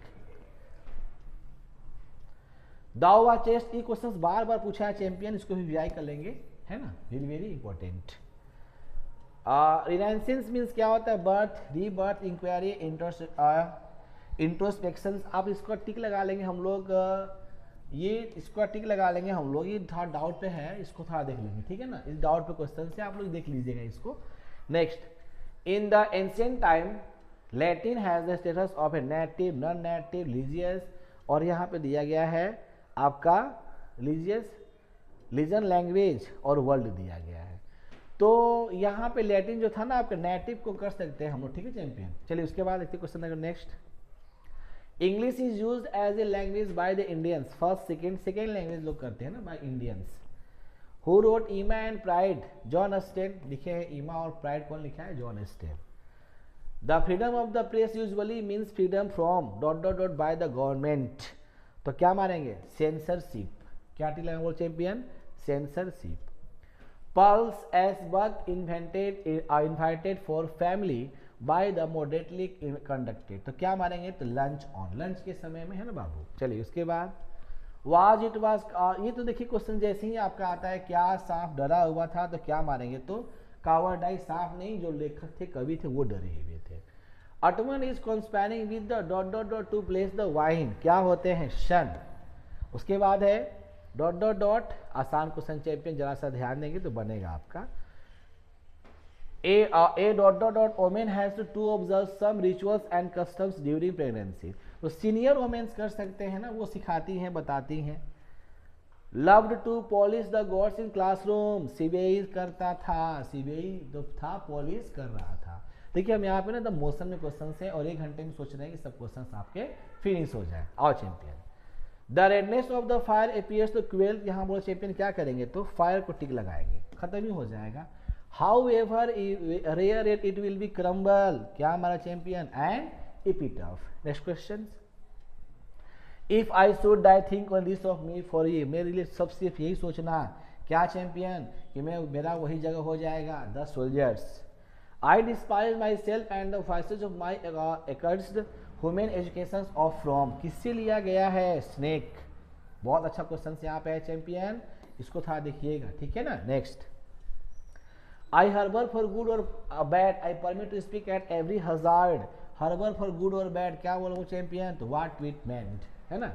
[SPEAKER 1] दाओ वा चेस्ट, ये क्वेश्चंस बार बार पूछा है चैंपियन, इसको भी वीआई कर लेंगे, है ना, very very important. Renaissance means क्या होता है, बर्थ, रीबर्थ, इंक्वायरी, इंट्रोस्पेक्शन, आप इसको टिक लगा लेंगे हम लोग, ये इसको टिक लगा लेंगे हम लोग, ये थोड़ा डाउट पे है, इसको थोड़ा देख लेंगे, ठीक है ना, इस डाउट पे क्वेश्चन से आप लोग देख लीजिएगा इसको। Next, in the ancient time Latin has the status of a native, non native, religious, और यहाँ पे दिया गया है आपका रिलीजियस, रीजन, लैंग्वेज और वर्ल्ड दिया गया है। तो यहाँ पे लैटिन जो था ना आपका नेटिव को कर सकते हैं हम लोग, ठीक है चैंपियन। चलिए उसके बाद देखते question number next. English is used as a language by the Indians, first second language लोग करते हैं ना by Indians. Who wrote Emma and pride, John Austen लिखे हैं, ईमा और प्राइड कौन लिखा है, John Austen. The freedom of the press usually means freedom from dot dot dot by the government, तो क्या मारेंगे, सेंसरशिप, क्या टिक लगाएंगे बोल champion, censorship. Pulse as buck invited for family by the moderately conducted, तो क्या मारेंगे, तो लंच ऑन, लंच के समय में, है ना बाबू। चलिए उसके बाद वाज इट वाज, ये तो देखिए क्वेश्चन जैसे ही आपका आता है, क्या सांप डरा हुआ था, तो क्या मारेंगे, तो कावरडाई, सांप नहीं, जो लेखक थे कवि थे वो डरे हुए थे। Autumn is conspiring with the dot dot dot to place the vine, क्या होते हैं, शन। उसके बाद है डॉट डॉट डॉट, आसान क्वेश्चन चैंपियन, जरा सा ध्यान देंगे तो बनेगा आपका। A dot dot dot women has to observe some rituals and customs during pregnancy, तो सीनियर वोमेन्स कर सकते हैं ना, वो सिखाती हैं, बताती हैं। Loved to polish the gods in classroom, CBI करता था, सीबीआई जो था पॉलिश कर रहा था। देखिए हम यहाँ पे ना द मोशन में क्वेश्चन है और 1 घंटे में सोच रहे हैं कि सब क्वेश्चन आपके फिनिश हो जाए। और champion, the redness of the fire appears to quell, यहाँ बोलो चैंपियन क्या करेंगे, तो फायर को टिक लगाएंगे, खत्म ही हो जाएगा। However rare it will be crumble, क्या हमारा champion, and epitaph. Next question, if I should die think on this of me for you, मेरे लिए सब सिर्फ यही सोचना, क्या चैंपियन, कि मैं मेरा वही जगह हो जाएगा, the soldiers. I despise my self and the vices of my axed human education of from, किससे लिया गया है, स्नेक। बहुत अच्छा क्वेश्चन यहाँ पे है चैंपियन, इसको था देखिएगा, ठीक है ना। Next, I harbour for good और bad, I permit to speak at every hazard, harbour for good और बैड, क्या बोलो चैंपियन, तो व्हाट विट मेंट, है ना।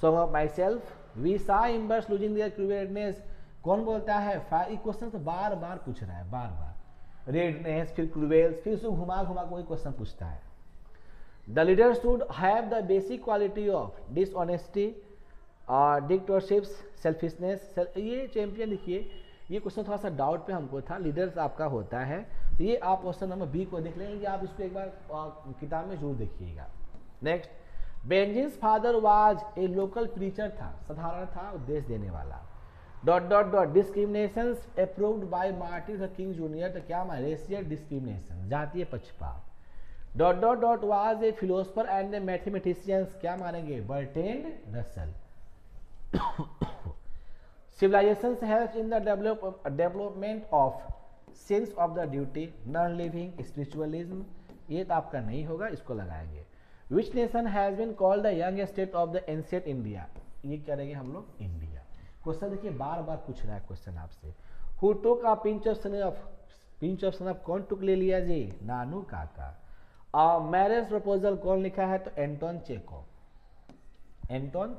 [SPEAKER 1] Song of my self, we saw embers losing their क्रूएडनेस, कौन बोलता है, क्वेश्चन तो बार बार पूछ रहा है, बार बार, रेडनेस, फिर क्रूवेल्स, फिर उसको घुमा घुमा कोई क्वेश्चन पूछता है। The leader should have the basic quality of dishonesty, dictatorships, selfishness। ये चैंपियन देखिए, ये क्वेश्चन थोड़ा सा डाउट पे हमको था, लीडर्स आपका होता है, तो ये आप क्वेश्चन नंबर बी को देख लेंगे, आप इसको एक बार किताब में जरूर देखिएगा। Next, Benjin's father was a local preacher था, साधारण था, उपदेश देने वाला। Dot dot dot discrimination approved by Martin Luther King junior, तो क्या माने रेशियल डिस्क्रिमिनेशन, जातीय पक्षपात। Dot dot dot was a philosopher and a mathematicians, क्या मानेंगे Bertrand Russell. Civilizations help in the development of sense of the duty, non-living spiritualism, ये तो आपका नहीं होगा, इसको लगाएंगे। Which nation has been called the youngest state of the ancient India, ये करेंगे हम लोग इंडिया। क्वेश्चन देखिए बार बार पूछ रहा है क्वेश्चन आपसे। Who took a pinch of snuff, कौन टुक ले लिया जी, नानू काका। मैरिज प्रपोजल कौन लिखा है, तो Anton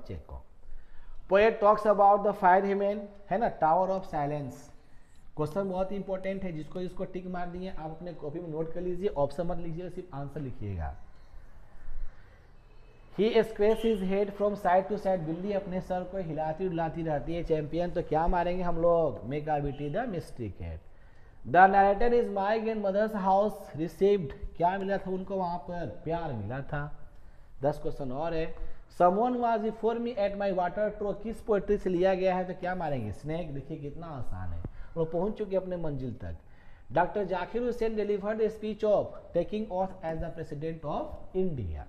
[SPEAKER 1] Chekhov. Poet talks about the fire hymen, है ना, टावर ऑफ साइलेंस। क्वेश्चन बहुत इंपॉर्टेंट है, जिसको टिक मार दिए आप अपने कॉपी में नोट कर लीजिए, ऑप्शन मत लीजिए, सिर्फ आंसर लिखिएगा। He scratch his head from side to side, बिल्ली अपने सर को हिलाती डुलाती रहती है। चैंपियन, तो क्या मारेंगे हम लोग, Macavity the mystery cat. The narrator is my grand mother's house received, क्या मिला था उनको वहां पर, प्यार मिला था। 10 क्वेश्चन और है। Someone was before me at my water trough, किस पोएट्री से लिया गया है, तो क्या मारेंगे स्नेक। देखिए कितना आसान है, वो पहुंच चुके अपने मंजिल तक। Doctor Zakir Hussain delivered a speech of taking of as the president of India.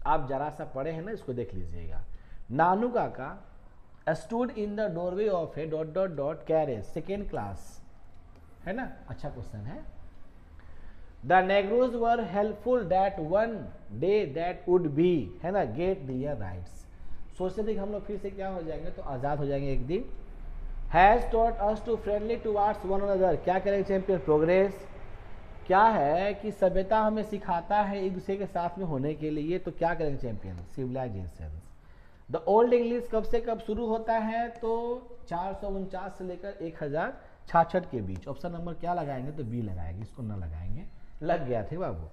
[SPEAKER 1] आप जरा सा पढ़े हैं ना, इसको देख लीजिएगा। नानू काका stood in the doorway of A dot dot dot carriage second class, है ना, अच्छा क्वेश्चन है। The Negroes were helpful that one day that would be, है ना, get their rights। सोचते थे कि हम लोग फिर से क्या हो जाएंगे, तो आज़ाद हो जाएंगे एक दिन। Has taught us to friendly towards one another, क्या करेंगे चैंपियन, प्रोग्रेस। क्या है कि सभ्यता हमें सिखाता है एक दूसरे के साथ में होने के लिए, तो क्या करेंगे champion, civilization. The old English कब से कब शुरू होता है, तो 449 से लेकर 1066 के बीच। ऑप्शन नंबर क्या लगाएंगे, तो बी लगाएंगे, इसको न लगाएंगे, लग गया थे बाबू।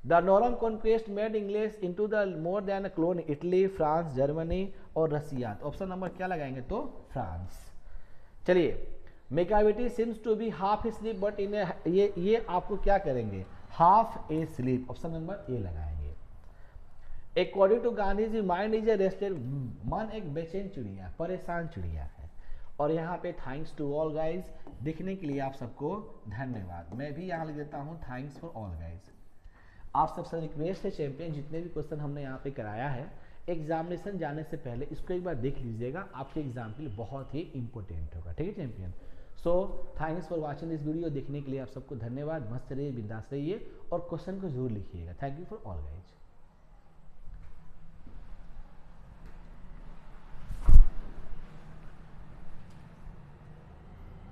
[SPEAKER 1] The Norman conquest made English into the more than a clone, Italy, France, Germany और रसिया। ऑप्शन नंबर क्या लगाएंगे, तो फ्रांस। चलिए, Macavity seems to be half sleep but in ये आपको क्या करेंगे, half a sleep. Option number A लगाएंगे। According to Gandhi ji mind is a rested, मन एक बेचैन चिड़िया, परेशान चिड़िया है। और यहाँ पे थैंक्स टू ऑल गाइज, देखने के लिए आप सबको धन्यवाद। मैं भी यहाँ लिख देता हूँ थैंक्स फॉर ऑल गाइज। आप सबसे रिक्वेस्ट है चैंपियन, जितने भी क्वेश्चन हमने यहाँ पे कराया है, एग्जामिनेशन जाने से पहले इसको एक बार देख लीजिएगा, आपके एग्जाम के लिए बहुत ही इंपॉर्टेंट होगा, ठीक है champion. So thanks for watching this video, देखने के लिए आप सबको धन्यवाद। मस्त रहिए, बिंदास रहिए और क्वेश्चन को जरूर लिखिएगा। Thank you for all guys.